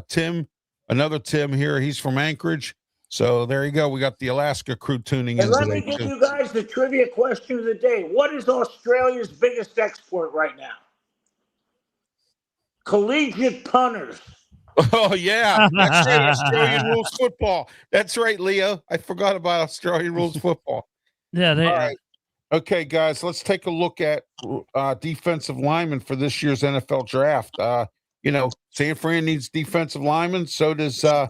Tim, another Tim here. He's from Anchorage. So there you go. We got the Alaska crew tuning in. And let me give you guys the trivia question of the day. What is Australia's biggest export right now? Collegiate punters. Oh, yeah. That's right. Australian rules football. That's right, Leo. I forgot about Australian rules football. Yeah. All right. Okay, guys, let's take a look at defensive linemen for this year's NFL draft. San Fran needs defensive linemen. So does the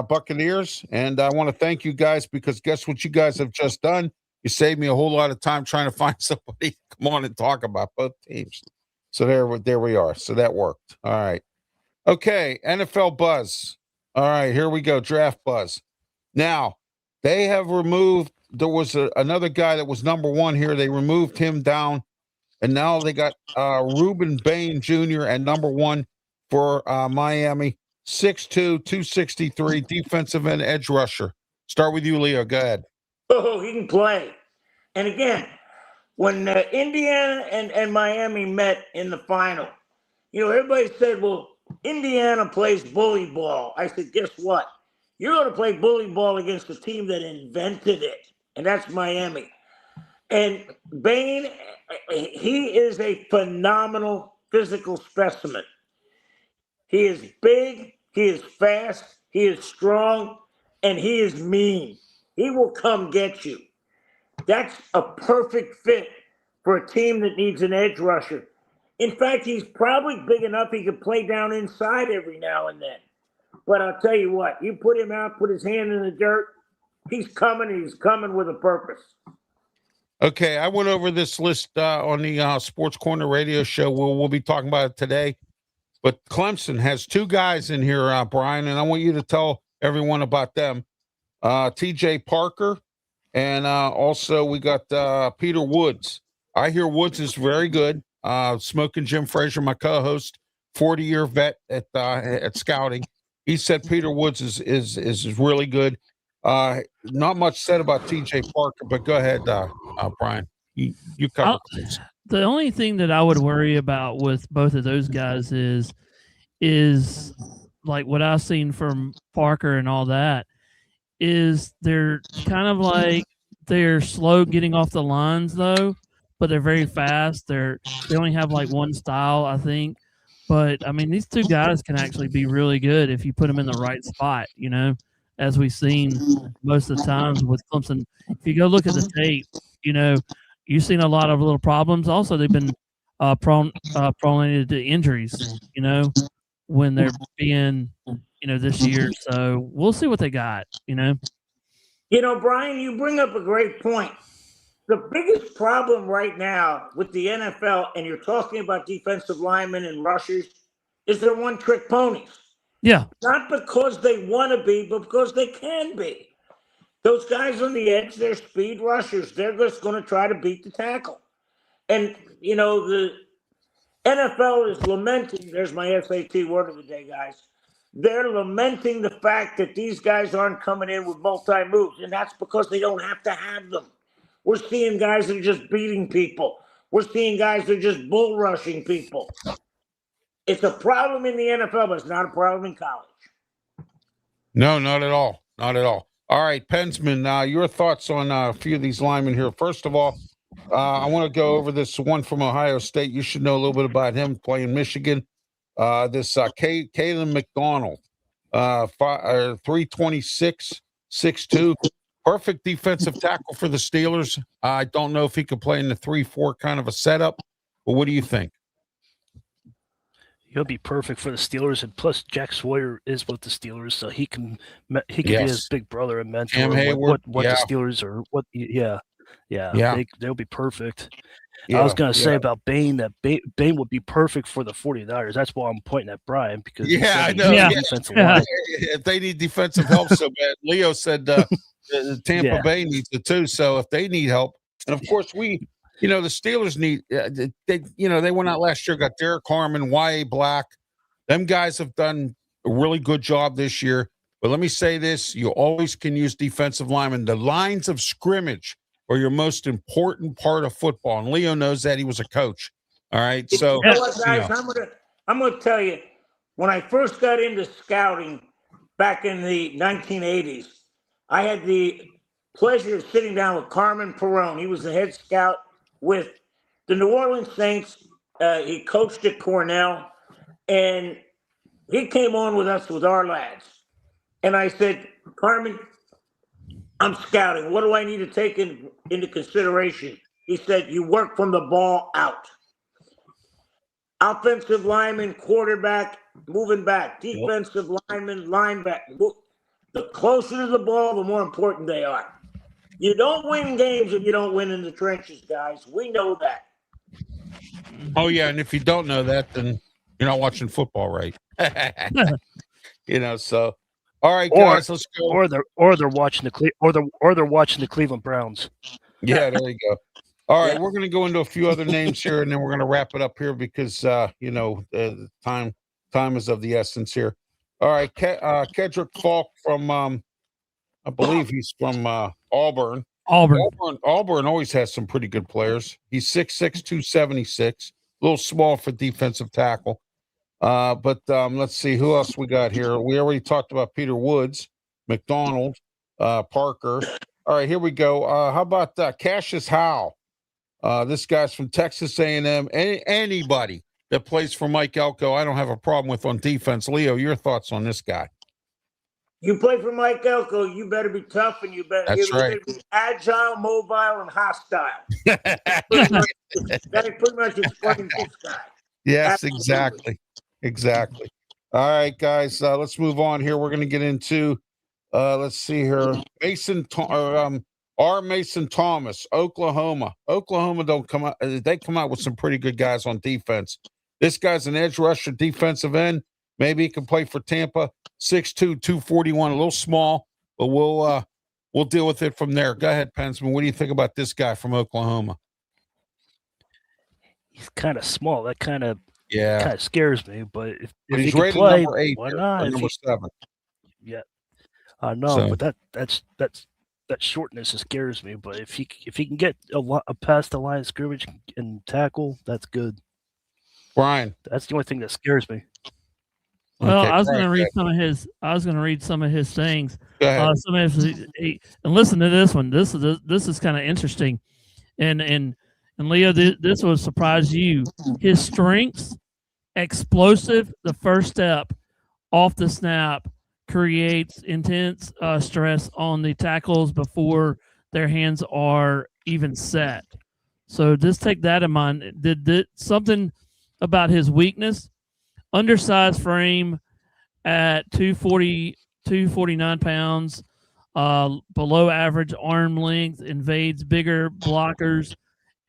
Buccaneers. And I want to thank you guys because guess what you guys have just done? You saved me a whole lot of time trying to find somebody to come on and talk about both teams. So there we are. So that worked. All right. Okay, NFL buzz. All right, here we go. Draft buzz. Now, they have removed. There was another guy that was number 1 here. They removed him down, and now they got Reuben Bain Jr. at number 1 for Miami. 6'2", 263, defensive end, edge rusher. Start with you, Leo. Go ahead. Oh, he can play. And again, when Indiana and Miami met in the final, everybody said, well, Indiana plays bully ball. I said, guess what? You're going to play bully ball against the team that invented it, and that's Miami. And Bain, he is a phenomenal physical specimen. He is big, he is fast, he is strong, and he is mean. He will come get you. That's a perfect fit for a team that needs an edge rusher. In fact, he's probably big enough he could play down inside every now and then. But I'll tell you what, you put him out, put his hand in the dirt, he's coming with a purpose. Okay, I went over this list on the Sports Corner radio show. We'll be talking about it today. But Clemson has 2 guys in here, Brian, and I want you to tell everyone about them. TJ Parker, and also we got Peter Woods. I hear Woods is very good. Smoking Jim Frazier, my co-host, 40-year vet at scouting. He said Peter Woods is really good. Not much said about TJ Parker, but go ahead, Brian. You cover this. The only thing that I would worry about with both of those guys is like what I've seen from Parker and all that is they're kind of like they're slow getting off the lines though. but they're very fast. They only have like one style, I think. But I mean, these two guys can actually be really good if you put them in the right spot. As we've seen most of the times with Clemson. If you go look at the tape, you've seen a lot of little problems. Also, they've been prone to injuries. When they're being this year. So we'll see what they got. Brian, you bring up a great point. The biggest problem right now with the NFL, and you're talking about defensive linemen and rushers, is they're one-trick ponies. Yeah. Not because they want to be, but because they can be. Those guys on the edge, they're speed rushers. They're just going to try to beat the tackle. And, the NFL is lamenting, there's my SAT word of the day, guys. They're lamenting the fact that these guys aren't coming in with multi-moves, and that's because they don't have to have them. We're seeing guys that are just beating people. We're seeing guys that are just bull rushing people. It's a problem in the NFL, but it's not a problem in college. No, not at all. Not at all. All right, Pensman, your thoughts on a few of these linemen here. First of all, I want to go over this one from Ohio State. You should know a little bit about him playing Michigan. This Kalen McDonald, 326, 6'2", perfect defensive tackle for the Steelers. I don't know if he could play in the 3-4 kind of a setup, but what do you think? He'll be perfect for the Steelers, and plus Jack Sawyer is with the Steelers, so he can be his big brother and mentor. What the Steelers are. They'll be perfect. I was going to say about Bain that Bain would be perfect for the 49ers. That's why I'm pointing at Brian because I know. If they need defensive help so bad, Leo said Tampa Bay needs it too. So if they need help, and of course the Steelers need. They went out last year, got Derek Harmon, Y.A. Black. Them guys have done a really good job this year. But let me say this: you always can use defensive linemen. The lines of scrimmage are your most important part of football, and Leo knows that. He was a coach. All right, so guys, I'm gonna tell you, when I first got into scouting back in the 1980s, I had the pleasure of sitting down with Carmen Perone. He was the head scout with the New Orleans Saints. He coached at Cornell, and he came on with us with our lads. And I said, Carmen, I'm scouting. What do I need to take into consideration? He said, you work from the ball out. Offensive lineman, quarterback, moving back. Defensive lineman, linebacker. The closer to the ball, the more important they are. You don't win games if you don't win in the trenches, guys. We know that. Oh, yeah, and if you don't know that, then you're not watching football right. So... All right, guys, let's go. Or they're watching the Cleveland Browns. Yeah, there you go. All right, we're going to go into a few other names here, and then we're going to wrap it up here because the time is of the essence here. All right, Kedrick Falk from I believe he's from Auburn. Auburn always has some pretty good players. He's 6'6", 276, a little small for defensive tackle. But let's see who else we got here. We already talked about Peter Woods, McDonald, Parker. All right, here we go. How about Cassius Howell? This guy's from Texas A&M. Anybody that plays for Mike Elko, I don't have a problem with on defense. Leo, your thoughts on this guy? You play for Mike Elko, you better be tough and you better be agile, mobile, and hostile. That pretty much explains this guy. Yes, absolutely. Exactly. All right, guys, let's move on here. We're going to get into, let's see here, Mason Thomas, Oklahoma. Oklahoma don't come out. They come out with some pretty good guys on defense. This guy's an edge rusher, defensive end. Maybe he can play for Tampa. 6'2", 241, a little small, but we'll deal with it from there. Go ahead, Pensman. What do you think about this guy from Oklahoma? He's kind of small. That kind of scares me. But if he's he can rated play, number 8, why not? number 7. Yeah, I know, but that shortness scares me. But if he can get a past the line of scrimmage and tackle, that's good. Brian, that's the only thing that scares me. Well, okay, I was going to read some of his. I was going to read some of his things. Go ahead. And listen to this one. This is kind of interesting, and And Leo, this will surprise you. His strengths, explosive, the first step off the snap, creates intense stress on the tackles before their hands are even set. So just take that in mind. Did something about his weakness, undersized frame at 249 pounds, below average arm length, invades bigger blockers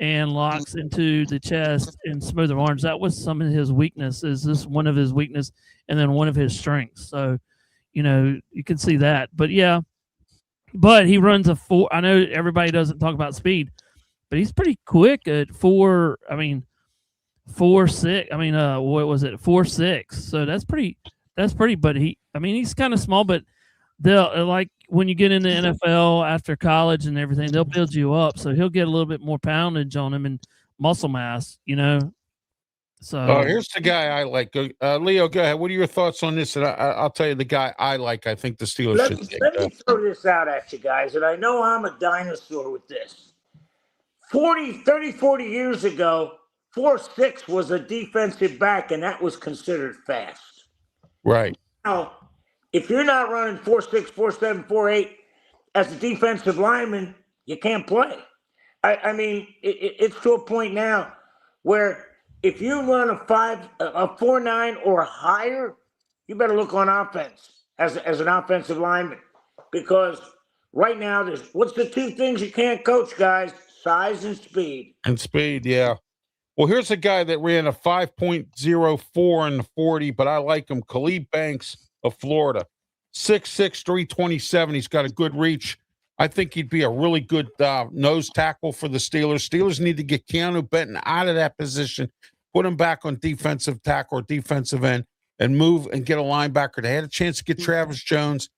and locks into the chest and smoother arms. That was some of his weaknesses. This is one of his weaknesses, and then one of his strengths. So, you can see that. But yeah, but he runs a 4. I know everybody doesn't talk about speed, but he's pretty quick at 4. I mean, 4.6. I mean, what was it? 4.6. So that's pretty. But he's kind of small, but they'll like when you get into NFL after college and everything, they'll build you up. So he'll get a little bit more poundage on him and muscle mass, So here's the guy I like. Leo, go ahead. What are your thoughts on this? And I'll tell you the guy I like. I think the Steelers should take. Let me throw this out at you guys, and I know I'm a dinosaur with this. 40 years ago, 4.6 was a defensive back, and that was considered fast. Right. Now, if you're not running 4.6, 4.7, 4.8 as a defensive lineman, you can't play. I mean, it's to a point now where if you run a 4.9 or higher, you better look on offense as an offensive lineman, because right now what's the two things you can't coach, guys? Size and speed. And speed, yeah. Well, here's a guy that ran a 5.04 in the 40, but I like him. Khalid Banks of Florida, 6'6", 327. He's got a good reach. I think he'd be a really good nose tackle for the Steelers. Steelers need to get Keanu Benton out of that position, put him back on defensive tackle or defensive end, and move and get a linebacker. They had a chance to get Travis Jones.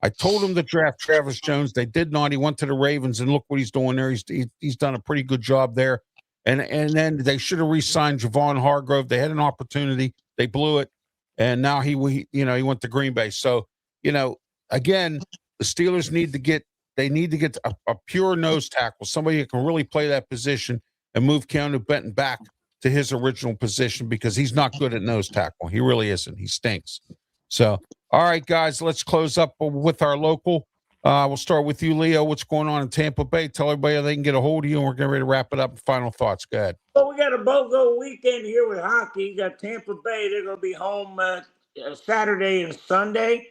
I told them to draft Travis Jones. They did not. He went to the Ravens, and look what he's doing there. He's done a pretty good job there. And then they should have re-signed Javon Hargrove. They had an opportunity. They blew it. And now he went to Green Bay. So, again, the Steelers need to get a pure nose tackle, somebody who can really play that position and move Keanu Benton back to his original position, because he's not good at nose tackle. He really isn't. He stinks. So, all right, guys, let's close up with our local. We'll start with you, Leo. What's going on in Tampa Bay? Tell everybody how they can get a hold of you, and we're getting ready to wrap it up. Final thoughts. Go ahead. Well, we got a BOGO weekend here with hockey. You got Tampa Bay. They're going to be home Saturday and Sunday.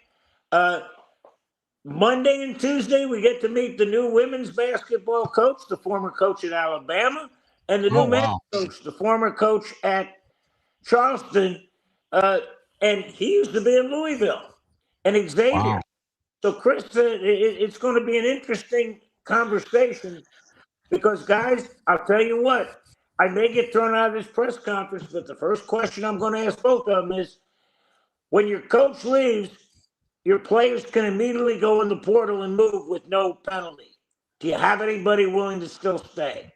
Monday and Tuesday, we get to meet the new women's basketball coach, the former coach at Alabama, and the new men's coach, the former coach at Charleston. And he used to be in Louisville, and Xavier. Wow. So, Chris, it's going to be an interesting conversation because, guys, I'll tell you what, I may get thrown out of this press conference, but the first question I'm going to ask both of them is, when your coach leaves, your players can immediately go in the portal and move with no penalty. Do you have anybody willing to still stay?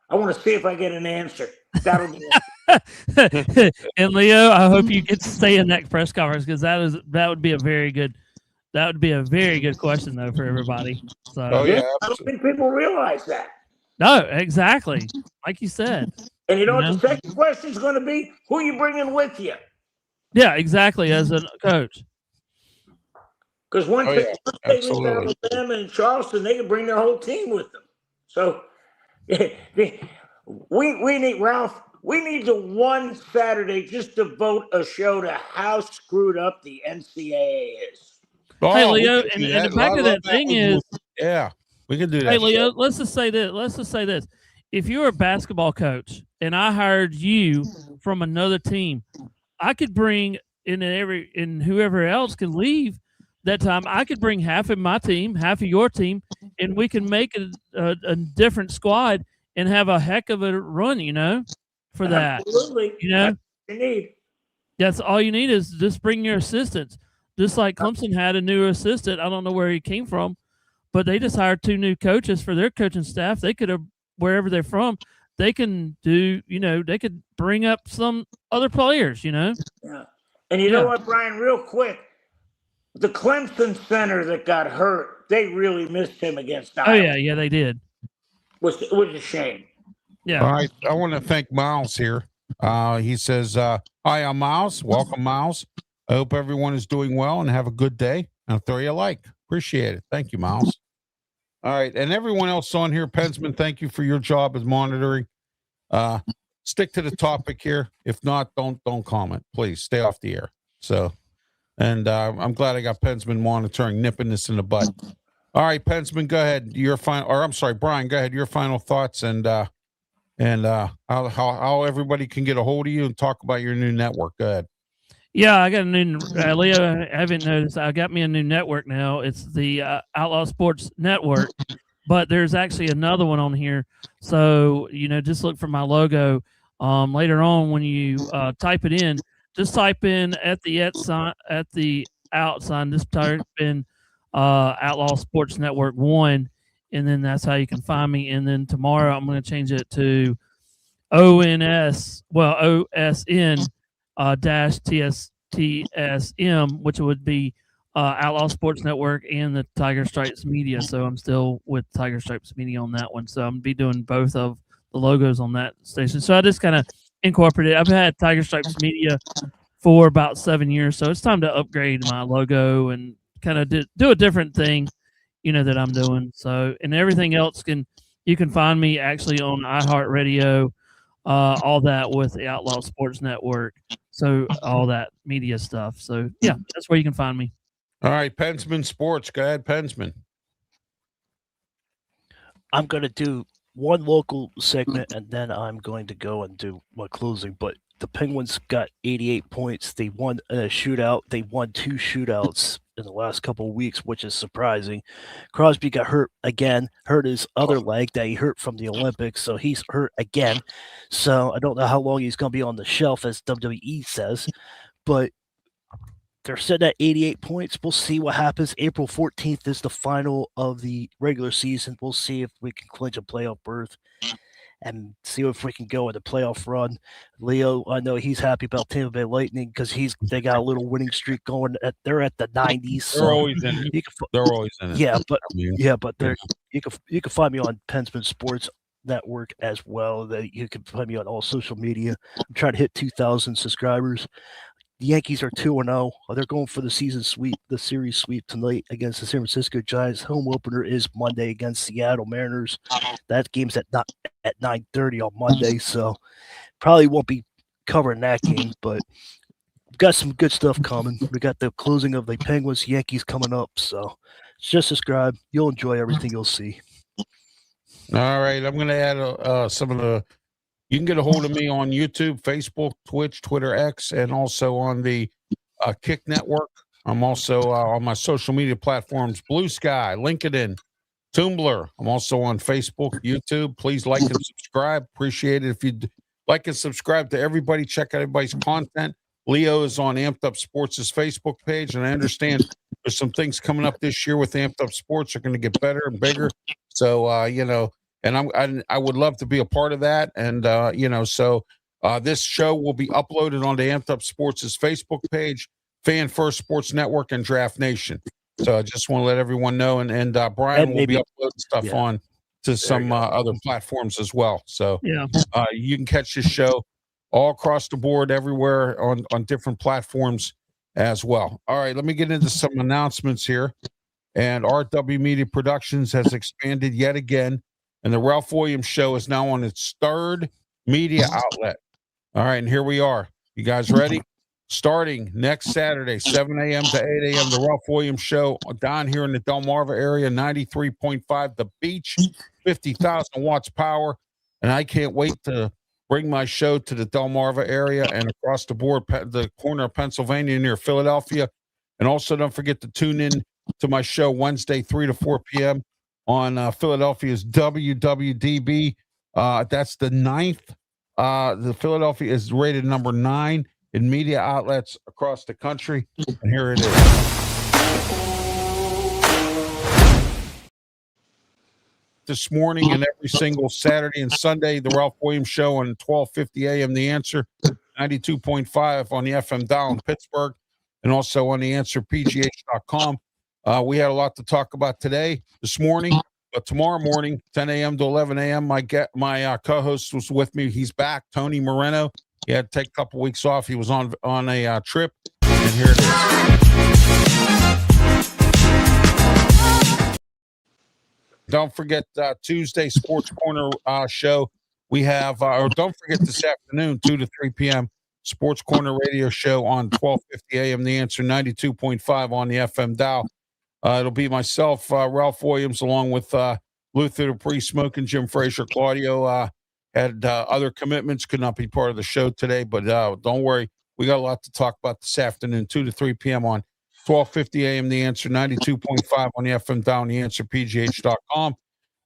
I want to see if I get an answer. That'll be it. And Leo, I hope you get to stay in that press conference, because that would be a very good question though for everybody. So, I don't think people realize that. No, exactly, like you said. And you know what the second question is going to be? Who are you bringing with you? Yeah, exactly. As a coach, because once they leave Alabama and Charleston, they can bring their whole team with them. So we need, Ralph. We need to one Saturday just devote a show to how screwed up the NCAA is. Oh, hey, Leo, and the back of that thing is, we can do that. Hey, Leo, let's just say this. If you're a basketball coach and I hired you from another team, I could bring and whoever else can leave that time. I could bring half of my team, half of your team, and we can make a different squad and have a heck of a run, for that. Absolutely. That's what you need. That's all you need is just bring your assistants. Just like Clemson had a new assistant. I don't know where he came from, but they just hired 2 new coaches for their coaching staff. They could have, wherever they're from, they can do, they could bring up some other players, Yeah. And you know what, Brian, real quick, the Clemson center that got hurt, they really missed him against Iowa. Oh, yeah, they did. Was a shame. Yeah. All right. I want to thank Miles here. He says, hi, I'm Miles. Welcome, Miles. I hope everyone is doing well and have a good day. I'll throw you a like. Appreciate it. Thank you, Miles. All right. And everyone else on here, Pensman, thank you for your job as monitoring. Stick to the topic here. If not, don't comment. Please stay off the air. So, and I'm glad I got Pensman monitoring, nipping this in the butt. All right, Pensman, go ahead. Your final, or I'm sorry, Brian, go ahead. Your final thoughts and how everybody can get a hold of you and talk about your new network. Go ahead. Yeah, I got a new Leo. I haven't noticed. I got me a new network now. It's the Outlaw Sports Network, but there's actually another one on here. So just look for my logo. Later on, when you type it in, just type in at the out sign. Just type in Outlaw Sports Network 1, and then that's how you can find me. And then tomorrow, I'm going to change it to OSN dash TSM, which would be Outlaw Sports Network and the Tiger Stripes Media. So I'm still with Tiger Stripes Media on that one. So I'm be doing both of the logos on that station. So I just kind of incorporated. I've had Tiger Stripes Media for about 7 years, so it's time to upgrade my logo and kind of do a different thing, that I'm doing. So, and everything else you can find me actually on iHeartRadio, all that with the Outlaw Sports Network. So all that media stuff. So yeah, that's where you can find me. All right, Pensman Sports. Go ahead, Pensman. I'm going to do one local segment, and then I'm going to go and do my closing. But the Penguins got 88 points. They won a shootout. They won 2 shootouts in the last couple of weeks, which is surprising. Crosby got hurt again, hurt his other leg that he hurt from the Olympics, so he's hurt again. So I don't know how long he's going to be on the shelf, as WWE says, but they're sitting at 88 points. We'll see what happens. April 14th is the final of the regular season. We'll see if we can clinch a playoff berth and see if we can go in the playoff run. Leo, I know he's happy about Tampa Bay Lightning because they got a little winning streak going. They're at the 90s. They're always in it. They're always in it. Yeah, but you can find me on Pensman Sports Network as well. That you can find me on all social media. I'm trying to hit 2,000 subscribers. The Yankees are 2-0. They're going for the season sweep, the series sweep tonight against the San Francisco Giants. Home opener is Monday against Seattle Mariners. That game's at 9:30 on Monday, so probably won't be covering that game, but we've got some good stuff coming. We got the closing of the Penguins Yankees coming up, so just subscribe. You'll enjoy everything you'll see. All right, I'm going to add some of the. You can get a hold of me on YouTube, Facebook, Twitch, Twitter, X, and also on the Kick Network. I'm also on my social media platforms, Blue Sky, LinkedIn, Tumblr. I'm also on Facebook, YouTube. Please like and subscribe. Appreciate it. If you like and subscribe to everybody, check out everybody's content. Leo is on Amped Up Sports' Facebook page, and I understand there's some things coming up this year with Amped Up Sports are going to get better and bigger. So, and I would love to be a part of that. And, this show will be uploaded onto Amped Up Sports' Facebook page, Fan First Sports Network, and Draft Nation. So I just want to let everyone know. And Brian will be uploading stuff on to some other platforms as well. So you can catch this show all across the board, everywhere on different platforms as well. All right, let me get into some announcements here. And RW Media Productions has expanded yet again. And the Ralph Willams Show is now on its 3rd media outlet. All right, and here we are. You guys ready? Starting next Saturday, 7 a.m. to 8 a.m., the Ralph Willams Show down here in the Delmarva area, 93.5 The Beach, 50,000 watts power. And I can't wait to bring my show to the Delmarva area and across the board, the corner of Pennsylvania near Philadelphia. And also don't forget to tune in to my show Wednesday, 3 to 4 p.m. on Philadelphia's WWDB. That's the 9th. The Philadelphia is rated number 9 in media outlets across the country. And here it is. This morning and every single Saturday and Sunday, the Ralph Willams Show on 12:50 a.m. The Answer, 92.5 on the FM dial in Pittsburgh, and also on the AnswerPGH.com. We had a lot to talk about today, this morning. But tomorrow morning, 10 a.m. to 11 a.m., my co-host was with me. He's back, Tony Moreno. He had to take a couple weeks off. He was on a trip, and here it is. Don't forget Tuesday Sports Corner show. We have, or don't forget this afternoon, 2 to 3 p.m., Sports Corner radio show on 1250 a.m. The Answer, 92.5 on the FM dial. It'll be myself, Ralph Willams, along with Luther Dupree, Smoking, Jim Frazier. Claudio had other commitments, could not be part of the show today, but don't worry. We got a lot to talk about this afternoon, 2 to 3 p.m. on 1250 a.m. The Answer, 92.5 on the FM dial, theanswerpgh.com.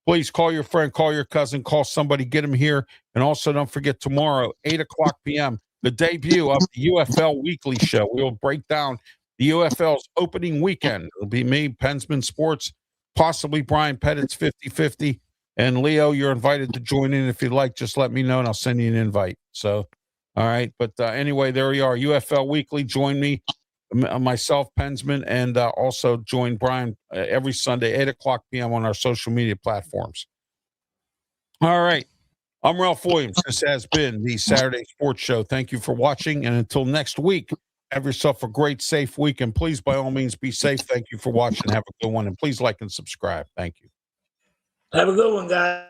Please call your friend, call your cousin, call somebody, get them here. And also don't forget tomorrow, 8 o'clock p.m., the debut of the UFL Weekly Show. We'll break down the UFL's opening weekend. It'll be me, Pensman Sports, possibly Brian Pettit's 50-50. And Leo, you're invited to join in if you'd like. Just let me know and I'll send you an invite. So, all right. But anyway, there we are. UFL Weekly. Join me, myself, Pensman, and also join Brian every Sunday, 8 o'clock p.m. on our social media platforms. All right. I'm Ralph Willams. This has been the Saturday Sports Show. Thank you for watching. And until next week, have yourself a great, safe week. And please, by all means, be safe. Thank you for watching. Have a good one. And please like and subscribe. Thank you. Have a good one, guys.